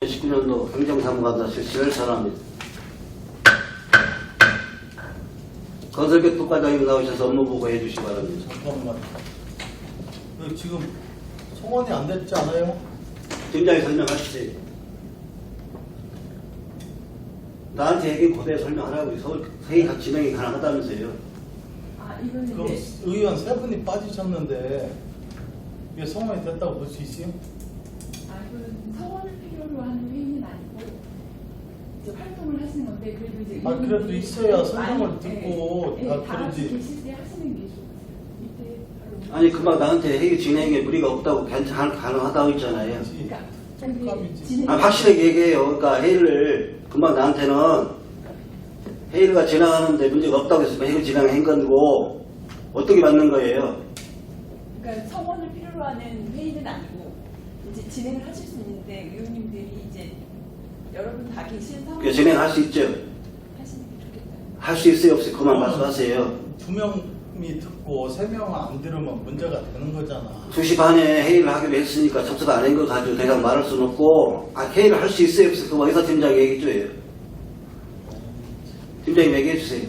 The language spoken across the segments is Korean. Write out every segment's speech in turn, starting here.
2019년도 행정사무감사 실시를 선언합니다. 건설교통과장님 나오셔서 업무 보고해 주시기 바랍니다. 잠깐만. 지금 송원이 안 됐지 않아요? 팀장이 설명하시지. 나한테 얘기 고대 설명하라고. 서울 회의 진행이 가능하다면서요. 이거는 그 이제 의원 세 분이 빠지셨는데 이게 송원이 됐다고 볼 수 있어요? 이거는 성원을 필요로 하는 회의는 아니고 이제 활동을 하시는 건데 그래도 이제 그래도 있어야 설명을 듣고 다 다 같이 그러지. 계실 때 하시는 게 좋겠어요. 밑에 바로 아니 금방 나한테 회의 진행에 무리가 없다고 가능하다고 했잖아요. 그러니까 촉감이지. 진행 확실하게 얘기해요. 그러니까 회의를 금방 나한테는 회의가 진행하는데 문제가 없다고 해서 회의 진행한 건고 어떻게 맞는 거예요? 그러니까 성원을 필요로 하는 회의는 아니고 이제 진행을 하실 수 있는데 의원님들이 이제 여러분 다 계신 상황에서 진행할 수 있죠. 하시는 게 좋겠다. 할 수 있어요 없어요? 그만 말씀하세요. 두 명이 듣고 세 명은 안 들으면 문제가 되는 거잖아. 2시 반에 회의를 하기로 했으니까 접속 안 한 거 가지고 더 이상 말할 수는 없고 회의를 할 수 있어요 없어요? 그거 의사팀장이 얘기 줘요. 팀장님 얘기해 주세요.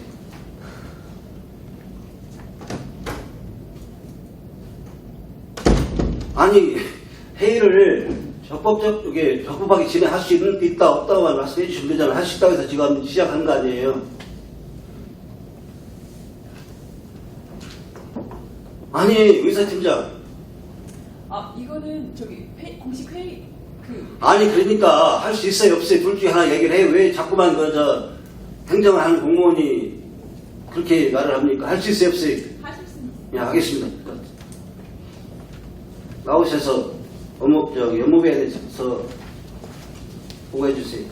아니 회의를 적법하게 진행할 수 있다 없다고만 말씀해 주시면 되잖아요. 할 수 있다고 해서 지금 시작한 거 아니에요. 아니 의사팀장 이거는 공식 회의 아니 그러니까 할 수 있어요 없어요? 둘 중에 하나 얘기를 해요. 왜 자꾸만 행정을 하는 공무원이 그렇게 말을 합니까? 할 수 있어요 없어요? 하실 수 있는 예, 하겠습니다. 나오셔서 업무부에 대해서 보고해 주세요.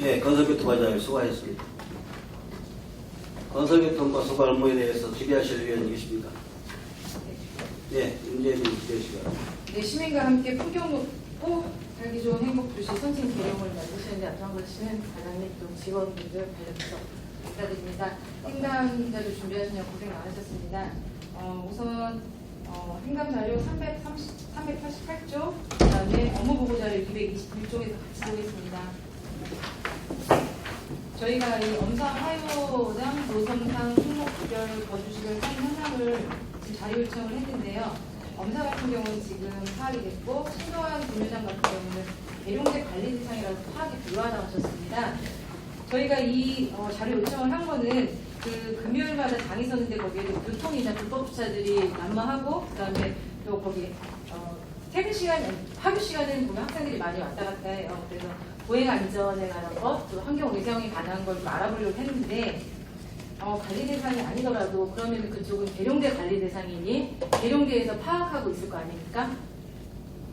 예, 건설교통과장님 수고하셨습니다. 건설교통과 소관 업무에 대해서 질의하실 위원이 계십니까? 예, 문재인 기대시가. 네, 시민과 함께 풍경 높고 살기 좋은 행복도시 선진 계룡을 만드시는데 앞장서시는 과장님 또 직원분들 발령해서 감사드립니다. 행감자료 준비하시느라 고생 많으셨습니다. 우선 행감자료 388조, 그 다음에 업무보고자료 221쪽에서 같이 보겠습니다. 저희가 이 엄사 화요당 노선상 승목구별 거주시설 사인 현황을 지금 자료 요청을 했는데요. 엄사 같은 경우는 지금 파악이 됐고 신도환 본회장 같은 경우는 계룡대 관리 대상이라서 파악이 불가하다고 하셨습니다. 저희가 이 자료 요청을 한 거는 그 금요일마다 장이 섰는데 거기에 교통이나 불법 주차들이 난무하고 그다음에 또 거기 퇴근 시간, 하교 시간에는 보면 학생들이 많이 왔다 갔다 해요. 그래서 보행 안전에 관한 것, 또 환경 외상에 관한 걸 좀 알아보려고 했는데 관리 대상이 아니더라도 그러면 그쪽은 계룡대 관리 대상이니 계룡대에서 파악하고 있을 거 아닙니까?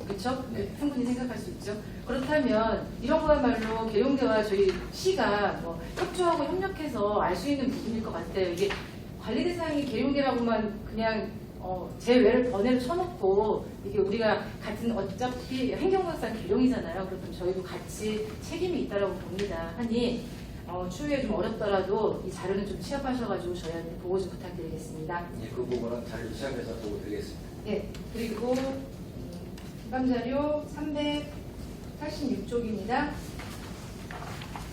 그렇죠? 충분히 생각할 수 있죠. 그렇다면 이런 거야말로 계룡대와 저희 시가 협조하고 협력해서 알 수 있는 부분일 것 같아요. 이게 관리 대상이 계룡대라고만 그냥 제 번외를 쳐놓고 이게 우리가 같은 어차피 행정각상 계룡이잖아요. 그렇다면 저희도 같이 책임이 있다고 봅니다. 하니 추후에 좀 어렵더라도 이 자료는 좀 취합하셔가지고 저희한테 보고 좀 부탁드리겠습니다. 예, 그 부분은 자료 취합해서 보고 드리겠습니다. 네, 그리고 감자료 386쪽입니다.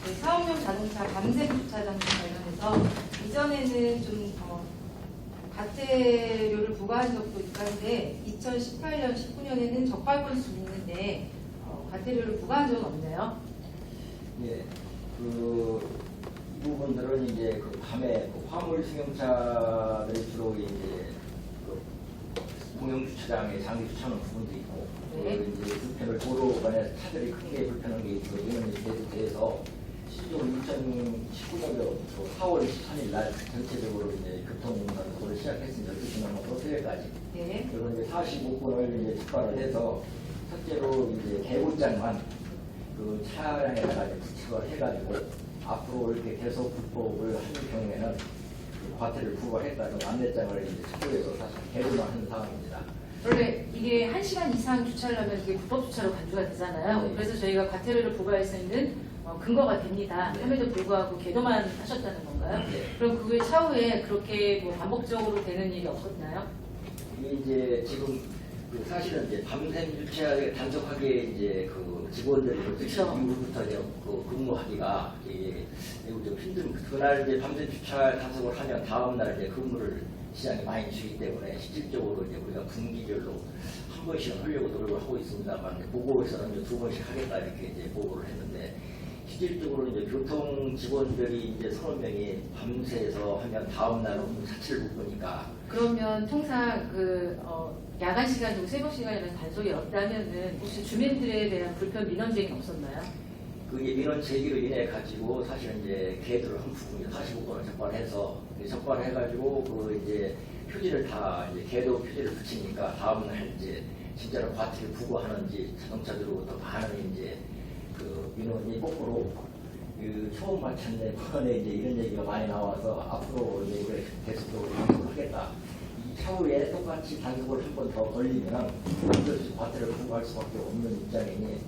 네, 사업용 자동차 밤샘 주차장 관련해서 이전에는 좀 과태료를 부과한 적도 있고 한데 2018년, 19년에는 적발 건수 있는데 과태료를 부과한 적은 없나요? 예, 이 부분들은 이제 그 밤에 화물 승용차들이 주로 이제 공영 주차장에 장기 주차하는 부분도 있고, 네. 이제 불편을 도로간에 차들이 큰 게 불편한 게 있고 이런 일에 대해서 실제로 2019년도 4월 23일 날 전체적으로 이제 교통사고를 시작했습니다. 12시간 토요일까지. 네. 그리고 이제 45건을 이제 특발을 해서 첫째로 이제 대구장만 그 차량에다가 부착을 해가지고 앞으로 이렇게 계속 불법을 하는 경우에는 그 과태료를 부과했다는 안내장을 이제 착보해서 사실 개론을 하는 상황입니다. 원래 이게 1시간 이상 주차를 하면 그게 불법 주차로 간주가 되잖아요. 네. 그래서 저희가 과태료를 부과할 수 있는 근거가 됩니다. 네. 함에도 불구하고 계도만 하셨다는 건가요? 네. 그럼 그 차후에 그렇게 뭐 반복적으로 되는 일이 없었나요? 이게 이제 지금 그 사실은 이제 밤샘 주차에 단속하게 이제 그 직원들이 그쵸. 이후부터 이제 그 근무하기가 이게 매우 좀 힘든 그날 이제 밤샘 주차 단속을 하면 다음 날 이제 근무를 시장이 많이 주기 때문에 실질적으로 이제 우리가 분기별로 한 번씩 하려고 노력을 하고 있습니다만 보고에서는 이제 2번씩 하겠다 이렇게 이제 보고를 했는데 실질적으로 이제 교통 직원들이 이제 30명이 밤새서 하면 다음 날 업무 자체를 못 보니까 그러면 통상 야간 시간이고 새벽 시간이라서 단속이 없다면은 혹시 주민들에 대한 불편 민원 제기는 없었나요? 그게 민원 제기로 인해 가지고 사실은 이제 개들을 한 부분이 45번을 적발해서 적발해가지고 그 이제 표지를 다 이제 개도 표지를 붙이니까 다음날 이제 진짜로 과태료 부과하는지 자동차들로부터 많은 이제 그 민원이 거꾸로 그 처음 마쳤네 번에 이제 이런 얘기가 많이 나와서 앞으로 이제 이걸 계속적으로 하겠다. 이 차후에 똑같이 단속을 한 번 더 걸리면 이것이 과태료를 부과할 수밖에 없는 입장이니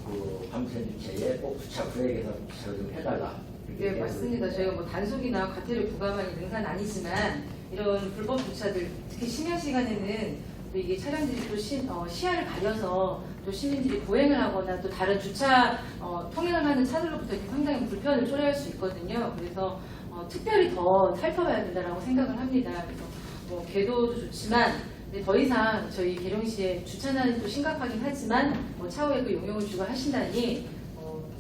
그 밤샘 주차에 꼭 주차 구역에서 주차를 좀 해달라. 네, 맞습니다. 저희가 뭐 단속이나 과태료 부과만이 능사는 아니지만 이런 불법 주차들 특히 심야 시간에는 또 이게 차량들이 또 시야를 가려서 또 시민들이 보행을 하거나 또 다른 주차 통행을 하는 차들로부터 이렇게 상당히 불편을 초래할 수 있거든요. 그래서 특별히 더 살펴봐야 된다고 생각을 합니다. 그래서 뭐 계도도 좋지만 더 이상 저희 계룡시의 주차난이 또 심각하긴 하지만 뭐 차후에 그 용역을 주고 하신다니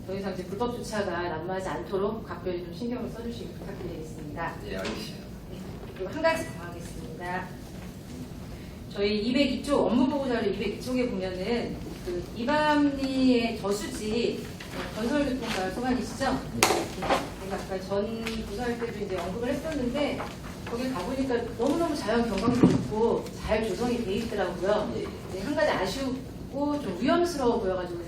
더 이상 이제 불법 주차가 난무하지 않도록 각별히 좀 신경을 써주시기 부탁드리겠습니다. 네, 알겠습니다. 네, 그리고 한 가지 더 하겠습니다. 저희 202쪽 업무보고자료 202쪽에 보면은 그 이밤리의 저수지 건설교통과 소관이시죠? 제가 아까 전 부서할 때도 이제 언급을 했었는데 거기 가보니까 너무너무 자연 경관도 좋고 잘 조성이 돼 있더라고요. 네. 네, 한 가지 아쉽고 좀 위험스러워 보여가지고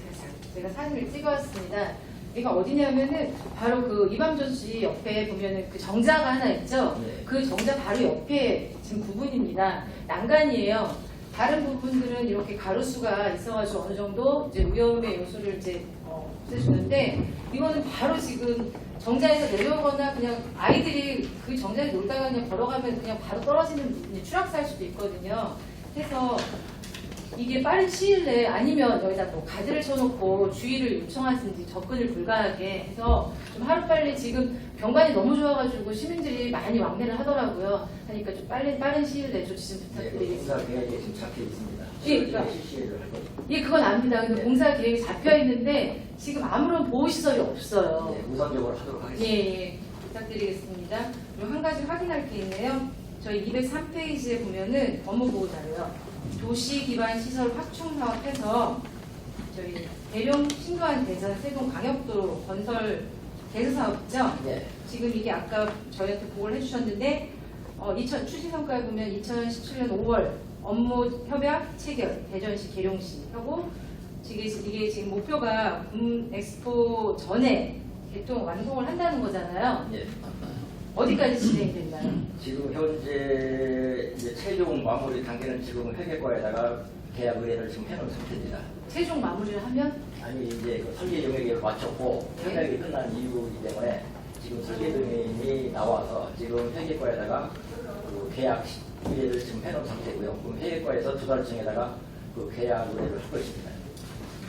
제가 사진을 찍어왔습니다. 이가 어디냐면은 바로 그 이밤저수지 옆에 보면은 그 정자가 하나 있죠. 네. 그 정자 바로 옆에 지금 부분입니다. 난간이에요. 다른 부분들은 이렇게 가로수가 있어가지고 어느 정도 이제 위험의 요소를 이제 없애주는데 이거는 바로 지금 정자에서 내려오거나 그냥 아이들이 그 정자에 놀다가 그냥 걸어가면 그냥 바로 떨어지는 부분이 추락살 수도 있거든요. 해서 이게 빠른 시일 내에 아니면 여기다 뭐 가드를 쳐놓고 주의를 요청하든지 접근을 불가하게 해서 좀 하루빨리 지금 경관이 너무 좋아가지고 시민들이 많이 왕래를 하더라고요. 하니까 좀 빠른 시일 내에 조치 좀 네, 부탁드리겠습니다. 공사 계획에 지금 잡혀 있습니다. 예, 그러니까. 실시를 할 겁니다. 예, 그건 압니다. 근데 네. 공사 계획이 잡혀 있는데 지금 아무런 보호시설이 없어요. 네, 우선적으로 하도록 예, 하겠습니다. 예, 부탁드리겠습니다. 그리고 한 가지 확인할 게 있네요. 저희 203페이지에 보면은 업무보고자료요. 도시기반 시설 확충 사업해서 저희 대령 신도안 대전 세동 광역도로 건설 개선 사업이죠. 네. 지금 이게 아까 저희한테 보고를 해주셨는데 추진 성과에 보면 2017년 5월 업무 협약 체결 대전시 계룡시 하고 이게 지금 목표가 엑스포 전에 개통 완공을 한다는 거잖아요. 네. 어디까지 진행이 됐나요? 지금 현재 이제 최종 마무리 단계는 지금 회계과에다가 계약 의뢰를 지금 해놓은 상태입니다. 최종 마무리를 하면 아니 이제 그 설계 용역을 마쳤고 네. 협약이 끝난 이유이기 때문에 지금 설계 등이 나와서 지금 회계과에다가 그 계약 의뢰를 지금 해놓은 상태고요. 그럼 회계과에서 2달쯤에다가 그 계약 의뢰를 할 것입니다.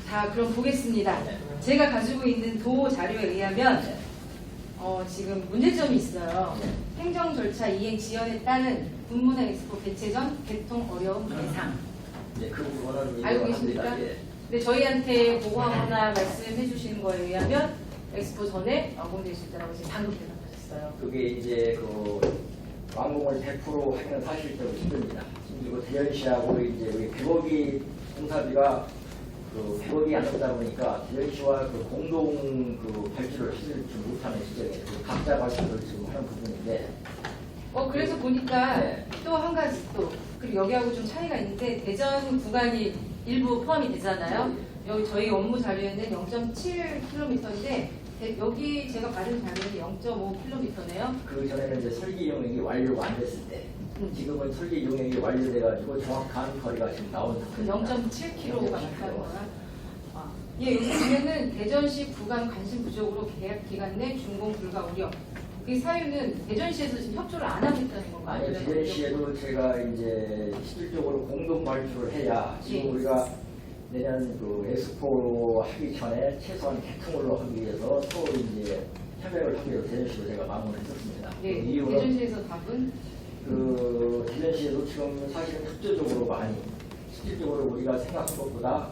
자, 그럼 보겠습니다. 네. 제가 가지고 있는 도 자료에 의하면 네. 지금 문제점이 있어요. 네. 행정 절차 이행 지연에 따른 군문화 엑스포 개최 전 개통 어려움 예상. 네, 그 부분은 알고 인정합니다. 계십니까? 예. 근데 저희한테 보고하거나 말씀해 주시는 거에 의하면 엑스포 전에 완공될 수 있다고 지금 방금 대답하셨어요. 그게 이제 그 완공을 100% 하기는 사실적으로 힘듭니다. 그리고 대전시하고 이제 우리 100억이 공사비가 그 100억이 안 넘다 보니까 대전시와 그 공동 그 발주를 하지 못하는 시점에 각자 발주를 지금 하는 부분인데 그래서 보니까 네. 또 한 가지 또 그리고 여기하고 좀 차이가 있는데 대전 구간이 일부 포함이 되잖아요. 여기 저희 업무 자료에는 0.7km인데 여기 제가 받은 자료는 0.5km네요. 그 전에는 이제 설계 용역이 완료가 안 됐을 때 지금은 설계 용역이 완료돼가지고 정확한 거리가 지금 나온 그 상태입니다. 0.7km가 맞다는 거야. 예, 여기 보면은 대전시 구간 관심 부족으로 계약 기간 내 준공 불가 우려. 그 사유는 대전시에서 지금 협조를 안 하겠다는 건가요? 아니요, 대전시에도 제가 이제 실질적으로 공동 발주를 해야 지금 예. 우리가 내년 그 엑스포 하기 전에 최소한 개통으로 하기 위해서 또 이제 협약을 하기 위해서 대전시로 제가 방문을 했었습니다. 네, 그 이유는 대전시에서 답은 그 대전시에도 지금 사실은 협조적으로 많이 실질적으로 우리가 생각한 것보다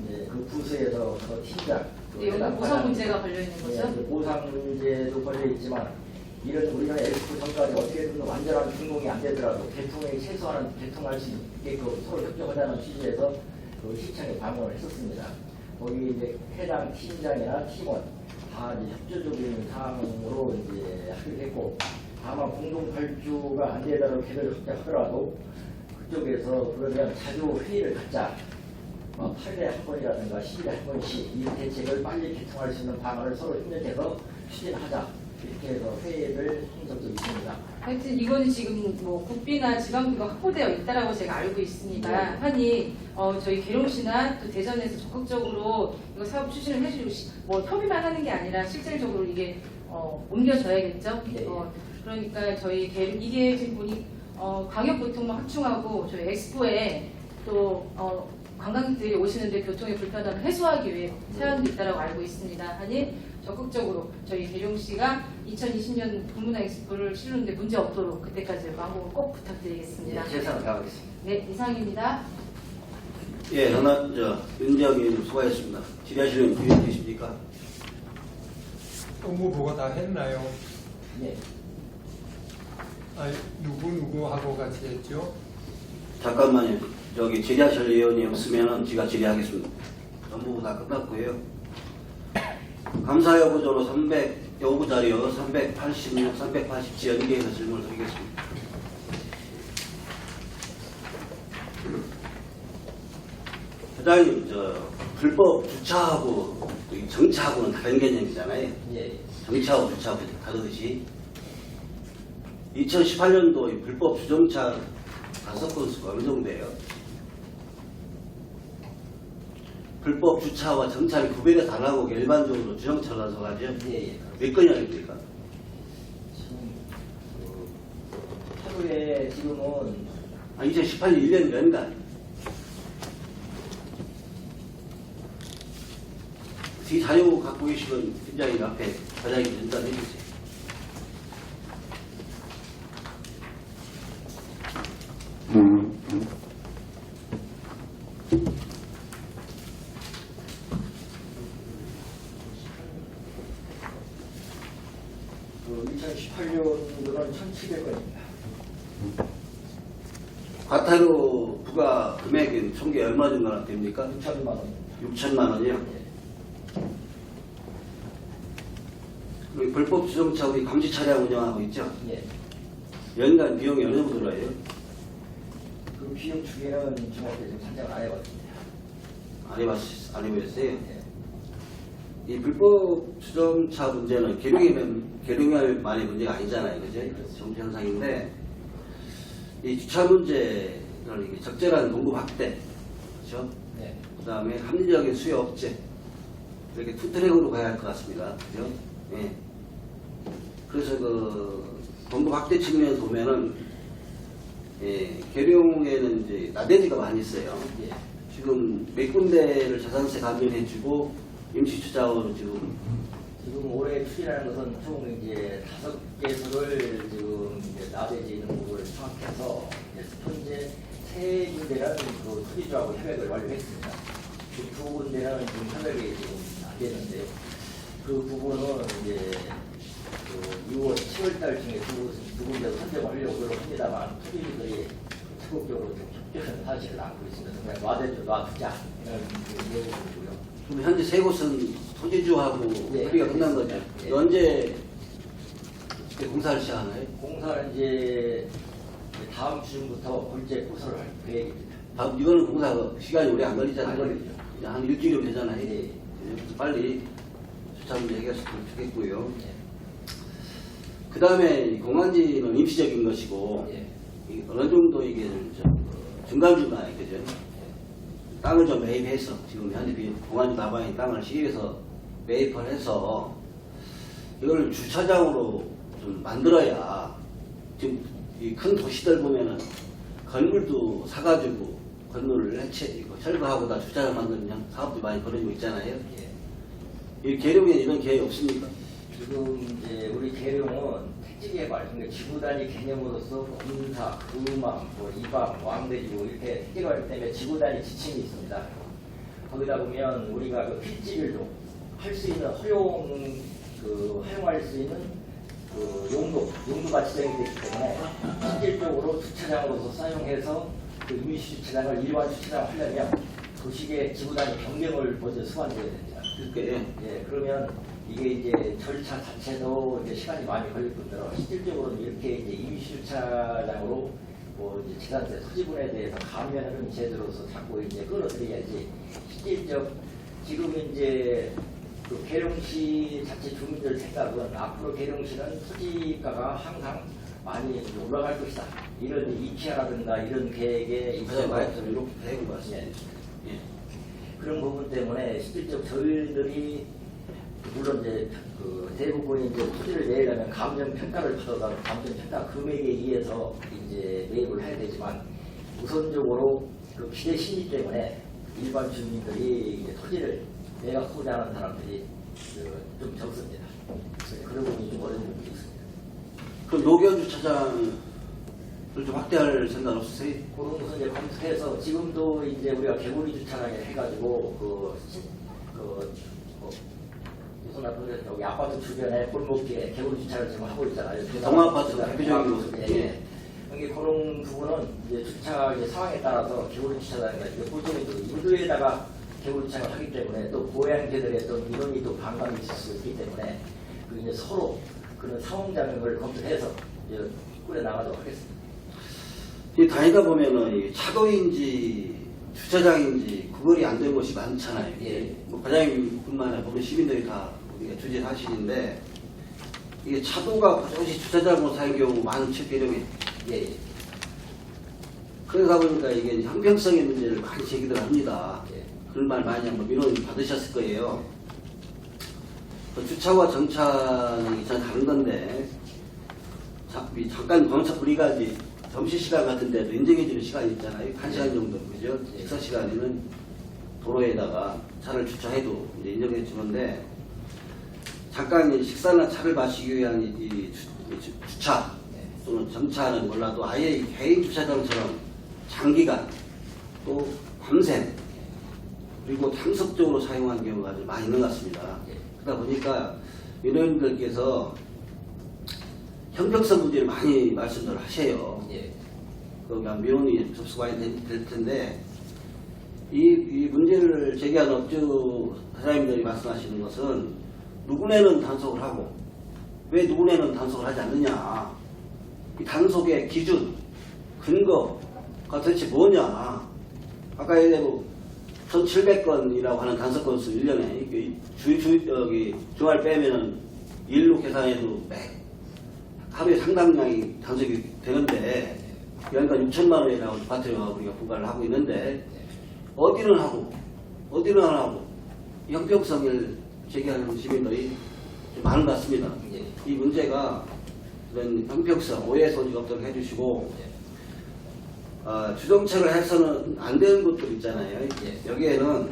이제 그 부서에서 그 팀장 네, 여기 보상 문제가 걸려 있는 거죠? 네, 보상 문제도 걸려 있지만 이런 우리가 엑스포 전까지 어떻게든 완전한 준공이 안 되더라도 개통에 최소한 개통할 수 있게끔 서로 협조하자는 취지에서 그 시청에 방문을 했었습니다. 거기 이제 해당 팀장이나 팀원 다 이제 협조적인 상황으로 이제 하기로 했고, 다만 공동 발주가 안 되더라도 계획을 하더라도 그쪽에서 그러면 자주 회의를 갖자. 8일에 한 번이라든가 10일에 한 번씩 이 대책을 빨리 개통할 수 있는 방안을 서로 협력해서 추진하자. 이렇게 해서 회의를 한 적도 있습니다. 하여튼 이거는 지금 뭐 국비나 지방비가 확보되어 있다라고 제가 알고 있습니다. 네. 하니 저희 계룡시나 또 대전에서 적극적으로 이거 사업 추진을 해주고 뭐 협의만 하는 게 아니라 실질적으로 이게 옮겨져야겠죠. 네. 그러니까 저희 이게 지금 보니 광역교통망 확충하고 저희 엑스포에 또 관광객들이 오시는데 교통의 불편함을 해소하기 위해 사연도 있다고 알고 있습니다. 하니 적극적으로 저희 계룡시가 2020년 국문화 엑스포를 치르는데 문제 없도록 그때까지 완공을 꼭 부탁드리겠습니다. 네, 최선을 다하겠습니다. 네, 이상입니다. 예, 윤재영 의원님 수고하셨습니다. 질의하시는 의원 계십니까? 업무 보고 다 했나요? 예. 누구하고 같이 했죠? 잠깐만요. 저기 질의하실 의원이 없으면 제가 질의하겠습니다. 업무 다 끝났고요. 감사 여부조로 300여부 자료 386, 387 연계해서 질문을 드리겠습니다. 회장님, 불법 주차하고 정차하고는 다른 개념이잖아요. 예. 정차하고 주차하고 다르듯이 2018년도 이 불법 주정차 단속 건수가 어느 정도예요? 불법 주차와 정차를 구별해 달라고 일반적으로 주정차를 단속하죠? 예. 몇 건이나 됩니까? 지금 하루에 지금은 2018년 1년 연간 이 자료 갖고 계시면 팀장님 앞에 과장님 전달해 주세요. 그 2018년도는 1,700건입니다. 과태료 부과 금액은 총계 얼마 정도나 됩니까? 6천만 원. 6천만 원이요? 예. 그리고 불법 주정차 우리 감시 차량 운영하고 있죠? 예. 연간 비용이 어느 정도 들어요? 그 비용 추계는 정확히 지금 산정을 안 해봤습니다. 안 해보셨어요? 예. 이 불법 주정차 문제는 계룡이만의 문제가 아니잖아요. 그죠? 정치 현상인데, 이 주차 문제를 이게 적절한 공급 확대, 그렇죠? 네. 그 다음에 합리적인 수요 억제, 이렇게 투 트랙으로 가야 할 것 같습니다. 그죠? 예. 그래서 그 공급 확대 측면에서 보면은, 예, 계룡에는 이제 나대지가 많이 있어요. 예. 지금 몇 군데를 자산세 감면해주고 임시투자원으로 지금 올해 추진하는 것은 총 이제 5개소를 지금 이제 나대지 있는 부분을 파악해서 현재 3군데는 그 투기주하고 협약을 완료했습니다. 그 2군데는 지금 협약이 지금 안 되는데요. 그 부분은 이제 그 6월, 7월달 중에 두 군데서 선정하려고 합니다만 투기주들이 적극적으로 좀 협조하는 사실을 안고 있습니다. 그냥 놔두자 이런 내용이고요. 그럼 현재 세 곳은 토지주하고 예, 협의가 끝난 거죠. 예. 언제 공사를 시작하나요? 공사는 이제 다음 주부터 본체 포설을 할 계획입니다. 이거는 공사 시간이 오래 안 걸리잖아요. 안 걸리죠. 이제 한 일주일이면 되잖아요. 예. 그래서 빨리 주차 문제 해결했으면 좋겠고요. 예. 그 다음에 공안지는 임시적인 것이고 예. 어느 정도 이게 중간중간에 그죠? 땅을 좀 매입해서 지금 현재 공안주 나방의 땅을 시에서 매입을 해서 이걸 주차장으로 좀 만들어야 지금 이 큰 도시들 보면은 건물도 사가지고 건물을 철거하고 다 주차장 만드는 사업도 많이 벌어지고 있잖아요. 이 계룡에 이런 계획 없습니까? 지금 이제 우리 계룡은 택지개발, 그러니까 지구 단위 개념으로서 군사, 금암, 뭐 이방, 왕대지구 이렇게 택지개발 때문에 지구 단위 지침이 있습니다. 거기다 보면 우리가 그 필지를 할 수 있는 활용할 수 있는 그 용도가 지정이 되기 때문에 실질적으로 주차장으로서 사용해서 그 임시 주차장을 일반 주차장 하려면 도시계 지구 단위 변경을 먼저 수반되어야 됩니다. 예, 그러면 이게 이제 절차 자체도 이제 시간이 많이 걸릴 뿐더러 실질적으로는 이렇게 이제 임시주차장으로 뭐 이제 재산세 토지분에 대해서 감면을 제대로서 자꾸 이제 끌어들여야지 실질적 지금 이제 그 계룡시 자체 주민들 생각은 앞으로 계룡시는 토지가가 항상 많이 올라갈 것이다. 이런 이케아라든가 이런 계획에 있어서 이렇게 되는 것 같습니다. 예. 그런 부분 때문에 실질적 저희들이 물론 이제 그 대부분이 이제 토지를 내려면 감정 평가를 받아서 감정 평가 금액에 의해서 이제 매입을 해야 되지만 우선적으로 그 기대 심리 때문에 일반 주민들이 이제 토지를 내놓고자 하는 사람들이 좀 적습니다. 그런 부분이 좀 어려운 부분이 있습니다. 그럼 노견 주차장을 좀 확대할 생각 없으세요? 그런 것을 이제 검토해서 지금도 이제 우리가 개구리 주차장에 해가지고 무슨 나쁜 여기 아파트 주변에 골목길에 개구리 주차를 지금 하고 있잖아요. 동아파트 대표적인 모습. 예. 이게 그런 부분은 이제 주차 상황에 따라서 개구리 주차장이나 보통 인도에다가 개구리 주차를 하기 때문에 또 고양개들의 또 민원이 또 반감이 있을 수 있기 때문에 그 이제 서로 그런 상황장을 검토해서 이제 꾸려 나가도록 하겠습니다. 이 다니다 보면은 이 차도인지 주차장인지 구별이 안 된 곳이 많잖아요. 예. 뭐 과장님뿐만 아니라 모든 시민들이 다 우리가 주제하시는데 이게 차도가 도시 주차장으로 사는 경우 많죠, 계룡에. 예. 그러다 보니까 이게 이제 형평성의 문제를 많이 제기들 합니다. 예. 그런 말 많이 한번 민원 받으셨을 거예요. 그 주차와 정차는 전 다른 건데 잠깐 우리가 이제 점심시간 같은 데도 인정해주는 시간이 있잖아요. 1시간 정도, 그죠? 식사 시간에는 도로에다가 차를 주차해도 이제 인정해주는데, 잠깐 이 식사나 차를 마시기 위한 이 주차 또는 정차는 몰라도 아예 이 개인 주차장처럼 장기간 또 밤샘 그리고 단속적으로 사용하는 경우가 좀 많이 있는 것 같습니다. 그러다 보니까 민원인들께서 형평성 문제를 많이 말씀을 하셔요. 예. 그러니까 민원이 접수가 많이 될 텐데 이 문제를 제기하는 업주 사장님들이 말씀하시는 것은 누구네는 단속을 하고 왜 누구네는 단속을 하지 않느냐, 이 단속의 기준, 근거가 도대체 뭐냐. 아까 얘기한 1,700건이라고 하는 단속 건수 1년에 주말 빼면은 일로 계산해도 하루에 상당량이 단속이 되는데 연간 6천만 원이라고 아파트가 우리가 부과를 하고 있는데 어디는 하고 어디는 안 하고 형평성을 제기하는 시민들이 좀 많은 것 같습니다. 이 문제가 그런 형평성, 오해 소지가 없도록 해주시고 주정책을 해서는 안 되는 것들 있잖아요. 여기에는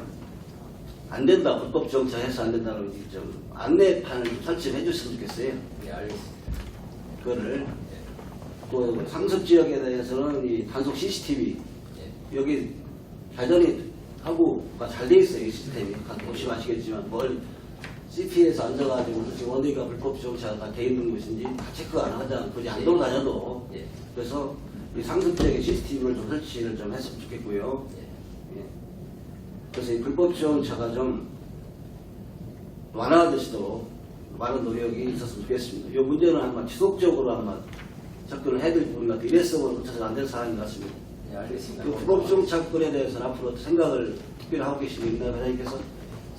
안 된다, 불법 정책해서 안 된다는 좀 안내판을 좀 설치해 줬으면 좋겠어요. 네, 알겠습니다. 그거를 또 상습 지역에 대해서는 이 단속 CCTV 여기 발전이 하고가 잘 돼 있어요. 이 시스템이. 보시면 아시겠지만 뭘 CT에서 앉아가지고 어디가 불법 정차가 돼 있는 것인지 다 체크 안 하잖아. 굳이 안 돌아다녀도. 그래서 이 상습 지역에 CCTV를 좀 설치를 좀 했으면 좋겠고요. 예. 그래서 이 불법 정차가 좀 완화되시도록 많은 노력이 있었으면 좋겠습니다. 이 문제는 아마 지속적으로 아마 접근을 해야 될 부분 같아요. 일회성으로 고쳐서 안 될 사안인 것 같습니다. 네, 알겠습니다. 그 불법 정차권에 대해서는 앞으로 생각을 특별히 하고 계시는가요, 과장님께서?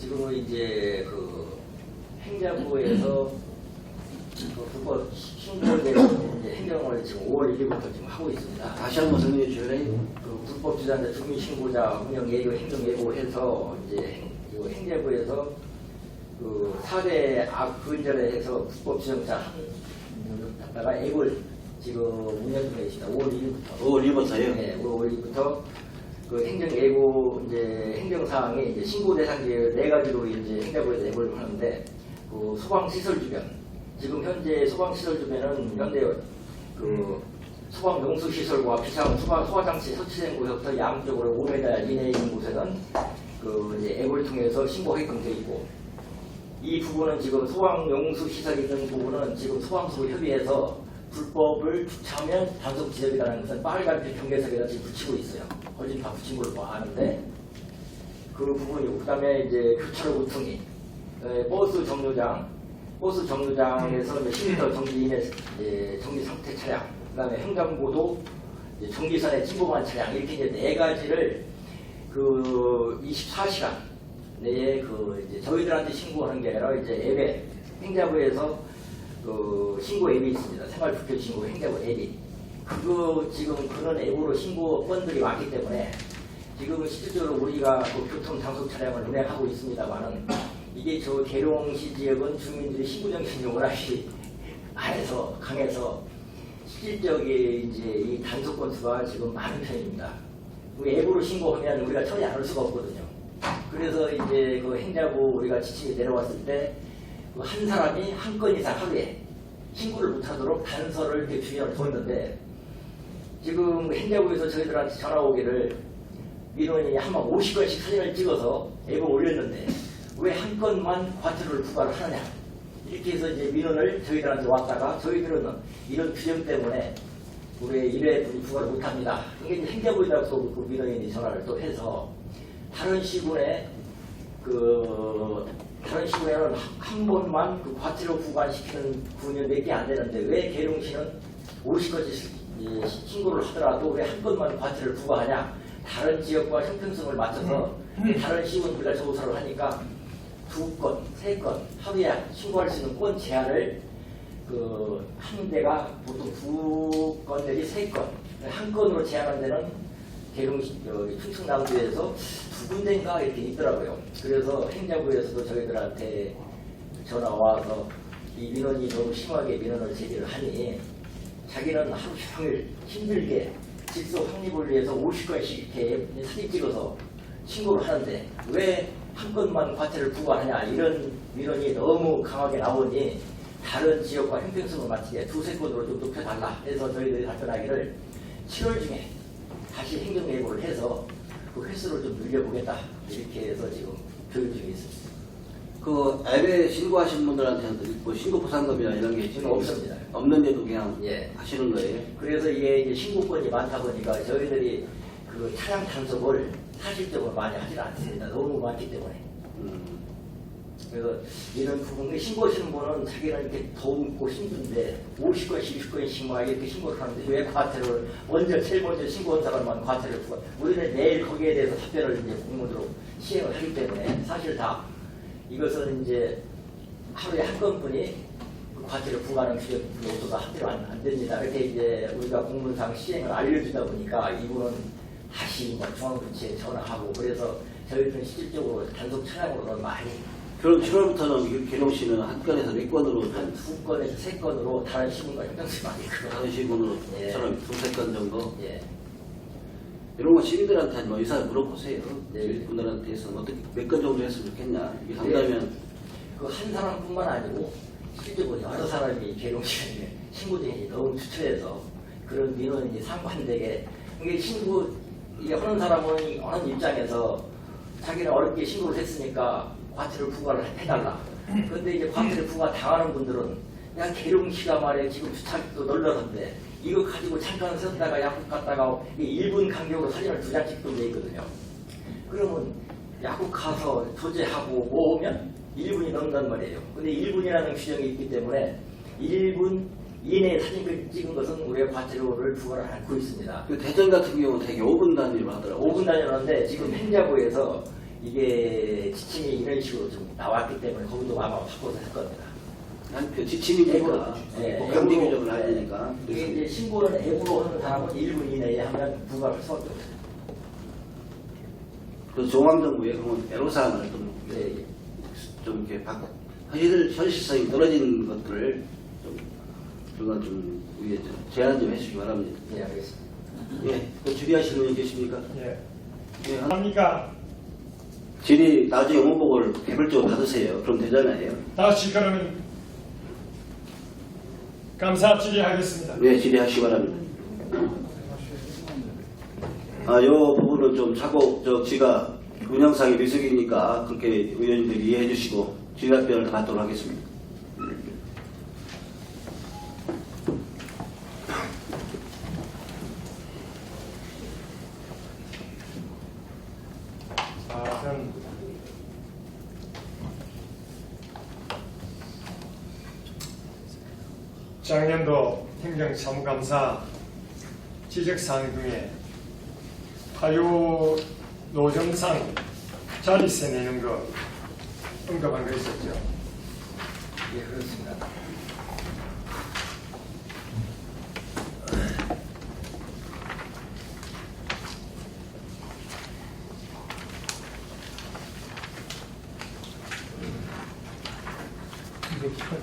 지금은 이제 그 행자부에서 그 불법 신고에 대해서 이제 행정을 지금 5월 1일부터 지금 하고 있습니다. 다시 한번 설명해 주실래요? 그 불법 주장자 주민신고자 운영 예고 행정 예고해서 이제 행정부에서 그 4대 악 근절에 해서 불법 주장자 갖다가 예고를 지금 운영 중에 있습니다. 5월 1일부터. 5월 1일부터요? 네, 5월 1일부터 그 행정 예고 이제 행정 사항이 이제 신고 대상지 4가지로 이제 행정부에서 예고를 하는데 그 소방 시설 주변 지금 현재 소방 시설 주변은 현재 그 소방 용수 시설과 비상 소화 장치 설치된 곳부터 양쪽으로 5m 이내에 있는 곳에는 그 이제 앱을 통해서 신고하게끔 되어 있고 이 부분은 지금 소방 용수 시설이 있는 부분은 지금 소방서로 협의해서 불법을 주차하면 단속 지역이라는 것은 빨간빛 경계석에다 지금 붙이고 있어요. 거진 다 붙인 걸로 아는데 그 부분이고 그다음에 이제 교차로 구퉁이 버스 정류장에서 이제 10m 정지 이내 정지 상태 차량 그다음에 횡단보도 정지선에 침범한 차량 이렇게 이제 4가지를 그 24시간 내에 그 이제 저희들한테 신고하는 게 아니라 이제 앱에 행자부에서 그 신고 앱이 있습니다. 생활불편 신고 행자부 앱이 그거 지금 그런 앱으로 신고 건들이 많기 때문에 지금 실질적으로 우리가 그 교통 단속 차량을 운행하고 있습니다만은 이게 저 계룡시 지역은 주민들이 신고 정신이 워낙이 강해서 실질적인 이제 이 단속 건수가 지금 많은 편입니다. 우리 앱으로 신고하면 우리가 처리 안 할 수가 없거든요. 그래서 이제 그 행자부 우리가 지침이 내려왔을 때 한 사람이 한 건 이상 하루에 신고를 못하도록 단서를 이렇게 주의를 뒀는데 지금 행자부에서 저희들한테 전화 오기를 민원인이 한번 50건씩 사진을 찍어서 앱에 올렸는데 왜 한 건만 과태료를 부과를 하느냐 이렇게 해서 이제 민원을 저희들한테 왔다가 저희들은 이런 규정 때문에 우리 1회 부과를 못합니다. 이게 이제 행자부에다가 또 그 민원인이 전화를 또 해서 다른 시군에 다른 시군에는 한 번만 그 과태료 부과시키는 군이 몇 개 안 되는데 왜 계룡시는 50건씩 신고를 하더라도 왜 한 건만 과태료를 부과하냐? 다른 지역과 형평성을 맞춰서 다른 시군들과 조사를 하니까 2건, 3건 하루에 신고할 수 있는 건 제한을 한 대가 보통 2건 내지 3건, 한 건으로 제한한 데는 계룡시 충청남도에서 2군데인가 이렇게 있더라고요. 그래서 행자부에서도 저희들한테 전화 와서 이 민원이 너무 심하게 민원을 제기를 하니 자기는 하루 종일 힘들게 직소 확립을 위해서 50건씩 이렇게 사진 찍어서 신고를 하는데 왜 한 건만 과태료를 부과하냐 이런 민원이 너무 강하게 나오니 다른 지역과 형평성을 맞추게 2~3건으로 좀 높여달라 해서 저희들이 답변하기를 7월 중에 다시 행정예고를 해서 그 횟수를 좀 늘려보겠다 이렇게 해서 지금 교육 중에 있습니다. 그 앱에 신고하신 분들한테는 뭐 신고 보상금이나 이런 게 지금 없습니다. 없는데도 그냥 예. 하시는 거예요? 그래서 이게 이제 신고권이 많다 보니까 저희들이 그 차량 단속을 사실적으로 많이 하질 않습니다. 너무 많기 때문에. 그래서 이런 부분, 신고하시는 분은 자기는 이렇게 더웁고 힘든데 50건씩 60건씩 막 이렇게 신고를 하는데 왜 과태료를 제일 먼저 신고한 사람만 과태료를 부과. 우리는 매일 거기에 대해서 답변을 이제 공문으로 시행을 하기 때문에 사실 다 이것은 이제 하루에 한 건뿐이 과태료 부과하는 규정 요소가 합대로 안 됩니다. 이렇게 이제 우리가 공문상 시행을 알려주다 보니까 이분은 다시 중앙부처에 전화하고 그래서 저희들은 실질적으로 단속 차량으로는 많이 그럼 7월부터는 계룡시는 한 건에서 몇 건으로 한 2건에서 3건으로 다른 시군과 형평성이 많이 다른 식으로 예. 처럼 2~3건 정도 예. 이런 거 시민들한테 뭐 의사 물어보세요. 네. 분들한테서 어떻게 몇 건 정도 했으면 좋겠냐 이게 상담하면 그 한 사람뿐만 아니고 실제로 여러 사람이 계룡시에 신고쟁이 너무 추천해서 그런 민원이 상관되게 이게 신고 이게 하는 사람은 어느 입장에서 자기는 어렵게 신고를 했으니까 과태료 부과를 해달라. 그런데 이제 과태료 부과 당하는 분들은 야 계룡시가 말이야 지금 주차도 널널한데 이거 가지고 잠깐 섰다가 약국 갔다가 1분 간격으로 사진을 2장 찍도 돼 있거든요. 그러면 약국 가서 조제하고 뭐 오면 1분이 넘는단 말이에요. 근데 1분이라는 규정이 있기 때문에 1분 이내에 사진 찍은 것은 우리가 과태료를 부과를 않고 있습니다. 그 대전 같은 경우는 되게 5분 단위로 하더라고요. 5분 단위로 하는데 지금 행자부에서 이게 지침이 이런 식으로 좀 나왔기 때문에 거기도 아마 바꿔서 할 겁니다. 한표 지침이니까 강제 규정을 하니까 이게 이제 신고를 앱으로 하는 사람은 1분 이내에 하면 부과할 수밖에 없어요. 그 중앙정부의 그런 애로사항을 좀 이렇게 현실성이 떨어진 것들을 그건 좀 위에 제안 좀 해주시기 바랍니다. 예, 알겠습니다. 예, 또 질의하시는 분이 계십니까? 예. 예, 합니까? 질의 나중에 원복을 개별적으로 받으세요. 그럼 되잖아요. 다시 그러면 감사 질의하겠습니다. 네, 질의하시기 바랍니다. 요 부분은 좀 차고 지가 운영상의 미숙이니까 그렇게 의원님들이 이해해 주시고 질의 답변을 받도록 하겠습니다. 전 작년도 행정사무감사 지적사항 중에 화요 노점상 자리세 내는 거 언급한 거 있었죠. 예, 그렇습니다.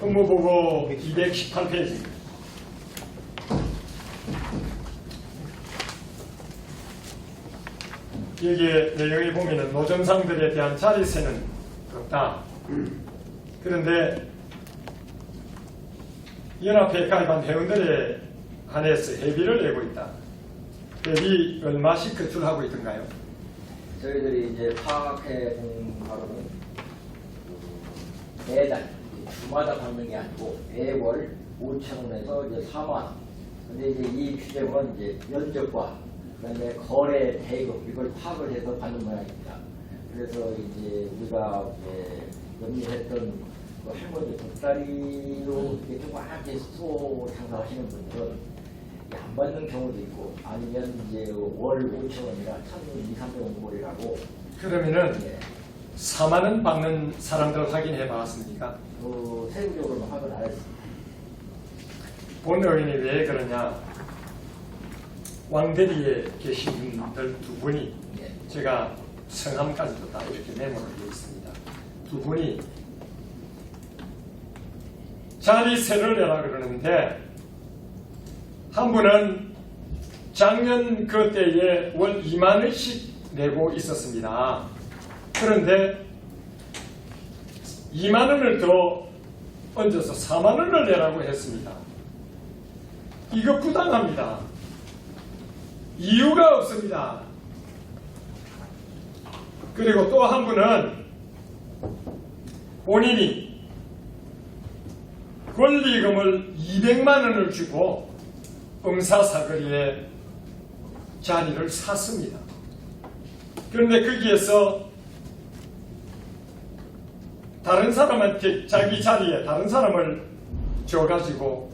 업무보고 218페이지. 여기에 내용이 보면은 노점상들에 대한 자리세는 없다. 그런데 연합회에 가입한 회원들에 한해서 회비를 내고 있다. 회비 얼마씩 거출하고 있던가요? 저희들이 이제 파악해 본 바로는 매달 주마다 받는 게 아니고 매월 5,000원에서 이제 4만 원. 근데 이제 이 규정은 이제 면적과 그다음에 거래 대금 이걸 파악을 해서 받는 모양입니다. 그래서 이제 우리가 염려했던 그 할머니 보따리로 이렇게 조그맣게 소 장사하시는 분들은 안 받는 경우도 있고 아니면 이제 월 5,000원이라 1,200~300원 그러면은 예. 4만 원 받는 사람들 확인해 봤습니까? 세부적으로는 확인 안 했습니다. 본 의원이 왜 그러냐? 왕대리에 계신 분들 두 분이 예. 제가 성함까지도 다 이렇게 메모를 되어 있습니다. 두 분이 자리세를 내라 그러는데 한 분은 작년 그때에 월 2만 원씩 내고 있었습니다. 그런데 2만 원을 더 얹어서 4만 원을 내라고 했습니다. 이거 부당합니다. 이유가 없습니다. 그리고 또 한 분은 본인이 권리금을 200만 원을 주고 응사사거리에 자리를 샀습니다. 그런데 거기에서 다른 사람한테 자기 자리에 다른 사람을 줘가지고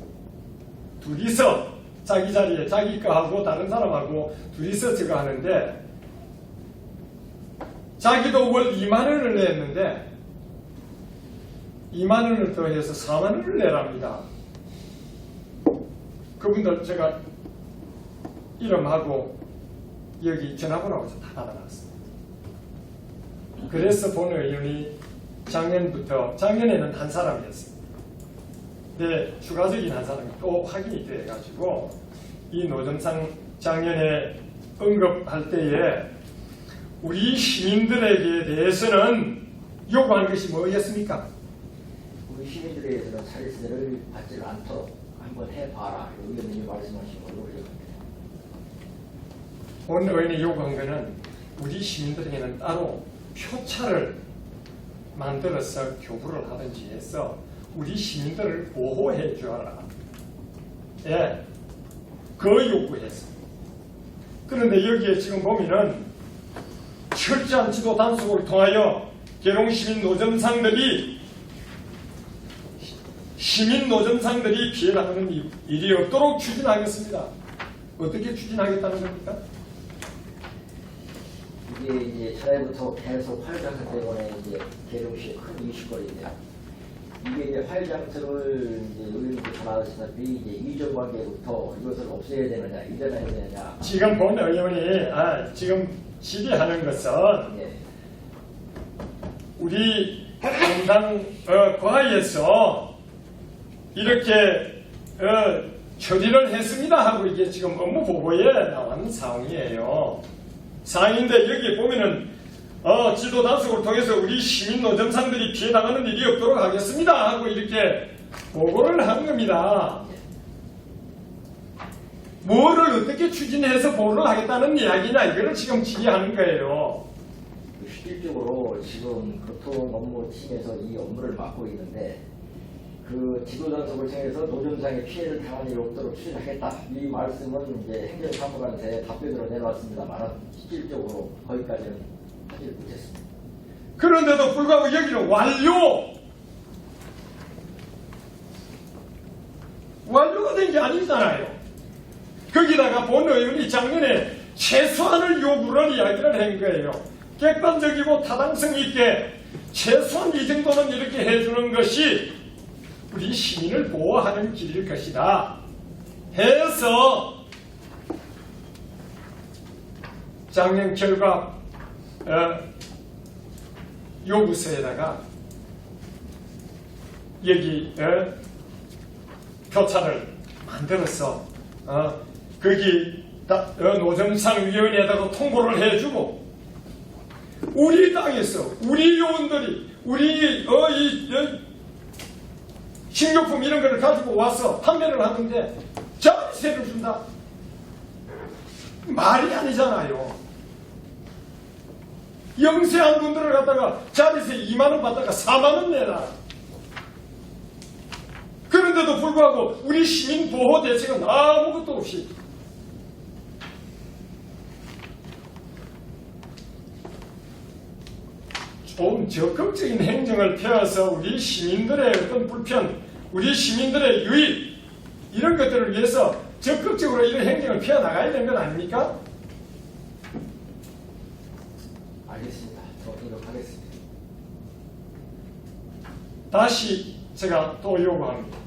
둘이서 자기 자리에 자기 거하고 다른 사람하고 둘이서 저거 하는데 자기도 월 2만 원을 냈는데 2만 원을 더해서 4만 원을 내랍니다. 그분들 제가 이름하고 여기 전화번호하고 다 받아놨습니다. 그래서 본 의원이 작년에는 한 사람이었습니다. 근데 추가적인 한 사람이 또 확인이 돼가지고 이 노점상 작년에 언급할 때에 우리 시민들에게 대해서는 요구한 것이 뭐였습니까? 우리 시민들에 대해서는 자리세를 받지를 않도록 한번 해봐라. 의원님이 말씀하신 걸로 기억합니다. 본 의원이 요구한 것은 우리 시민들에게는 따로 표차를 만들어서 교부를 하든지 해서 우리 시민들을 보호해 주어라. 예, 그 요구했습니다. 그런데 여기에 지금 보면은 철저한 지도 단속을 통하여 계룡시민 노점상들이 피해나가는 일이 없도록 추진하겠습니다. 어떻게 추진하겠다는 겁니까? 이게 이제 전에부터 계속 화요장터 때문에 이제 계룡시의 큰 이슈거리인데 이게 이제 화요장터를 이제 의원님도 잘 아시다시피 이제 이전 관계부터 이것을 없애야 되느냐 이전해야 되느냐 지금 본 의원이 지금 질의하는 것은 예. 우리 공당 과에서 이렇게 처리를 했습니다 하고 이게 지금 업무 보고에 나왔는 사항이에요. 사항인데 여기 보면은 지도 단속을 통해서 우리 시민 노점상들이 피해 나가는 일이 없도록 하겠습니다 하고 이렇게 보고를 하는 겁니다. 뭐를 어떻게 추진해서 보고를 하겠다는 이야기냐 이거를 지금 질의하는 거예요. 실질적으로 지금 교통 업무팀에서 이 업무를 맡고 있는데 그 지도 단속을 통해서 노점상의 피해를 당한 일이 없도록 추진하겠다. 이 말씀은 이제 행정사무관한테 답변으로 내놨습니다만 실질적으로 거기까지는 하지 못했습니다. 그런데도 불구하고 여기는 완료가 된 게 아니잖아요. 거기다가 본 의원이 작년에 최소한을 요구를 이야기를 한 거예요. 객관적이고 타당성 있게 최소한 이 정도는 이렇게 해주는 것이 우리 시민을 보호하는 길일 것이다 해서 작년 결과 요구서에다가 여기 표차를 만들어서 거기 노점상위원회에다가 통보를 해주고 우리 당에서 우리 요원들이 우리 식료품 이런 걸 가지고 와서 판매를 하는데 자리세를 준다? 말이 아니잖아요. 영세한 분들을 갖다가 자리세 2만원 받다가 4만원 내라. 그런데도 불구하고 우리 시민 보호 대책은 아무것도 없이 좀 적극적인 행정을 펴서 우리 시민들의 어떤 불편, 우리 시민들의 유익 이런 것들을 위해서 적극적으로 이런 행정을 펴나가야 되는 건 아닙니까? 알겠습니다. 더 노력하겠습니다. 다시 제가 또 요구합니다.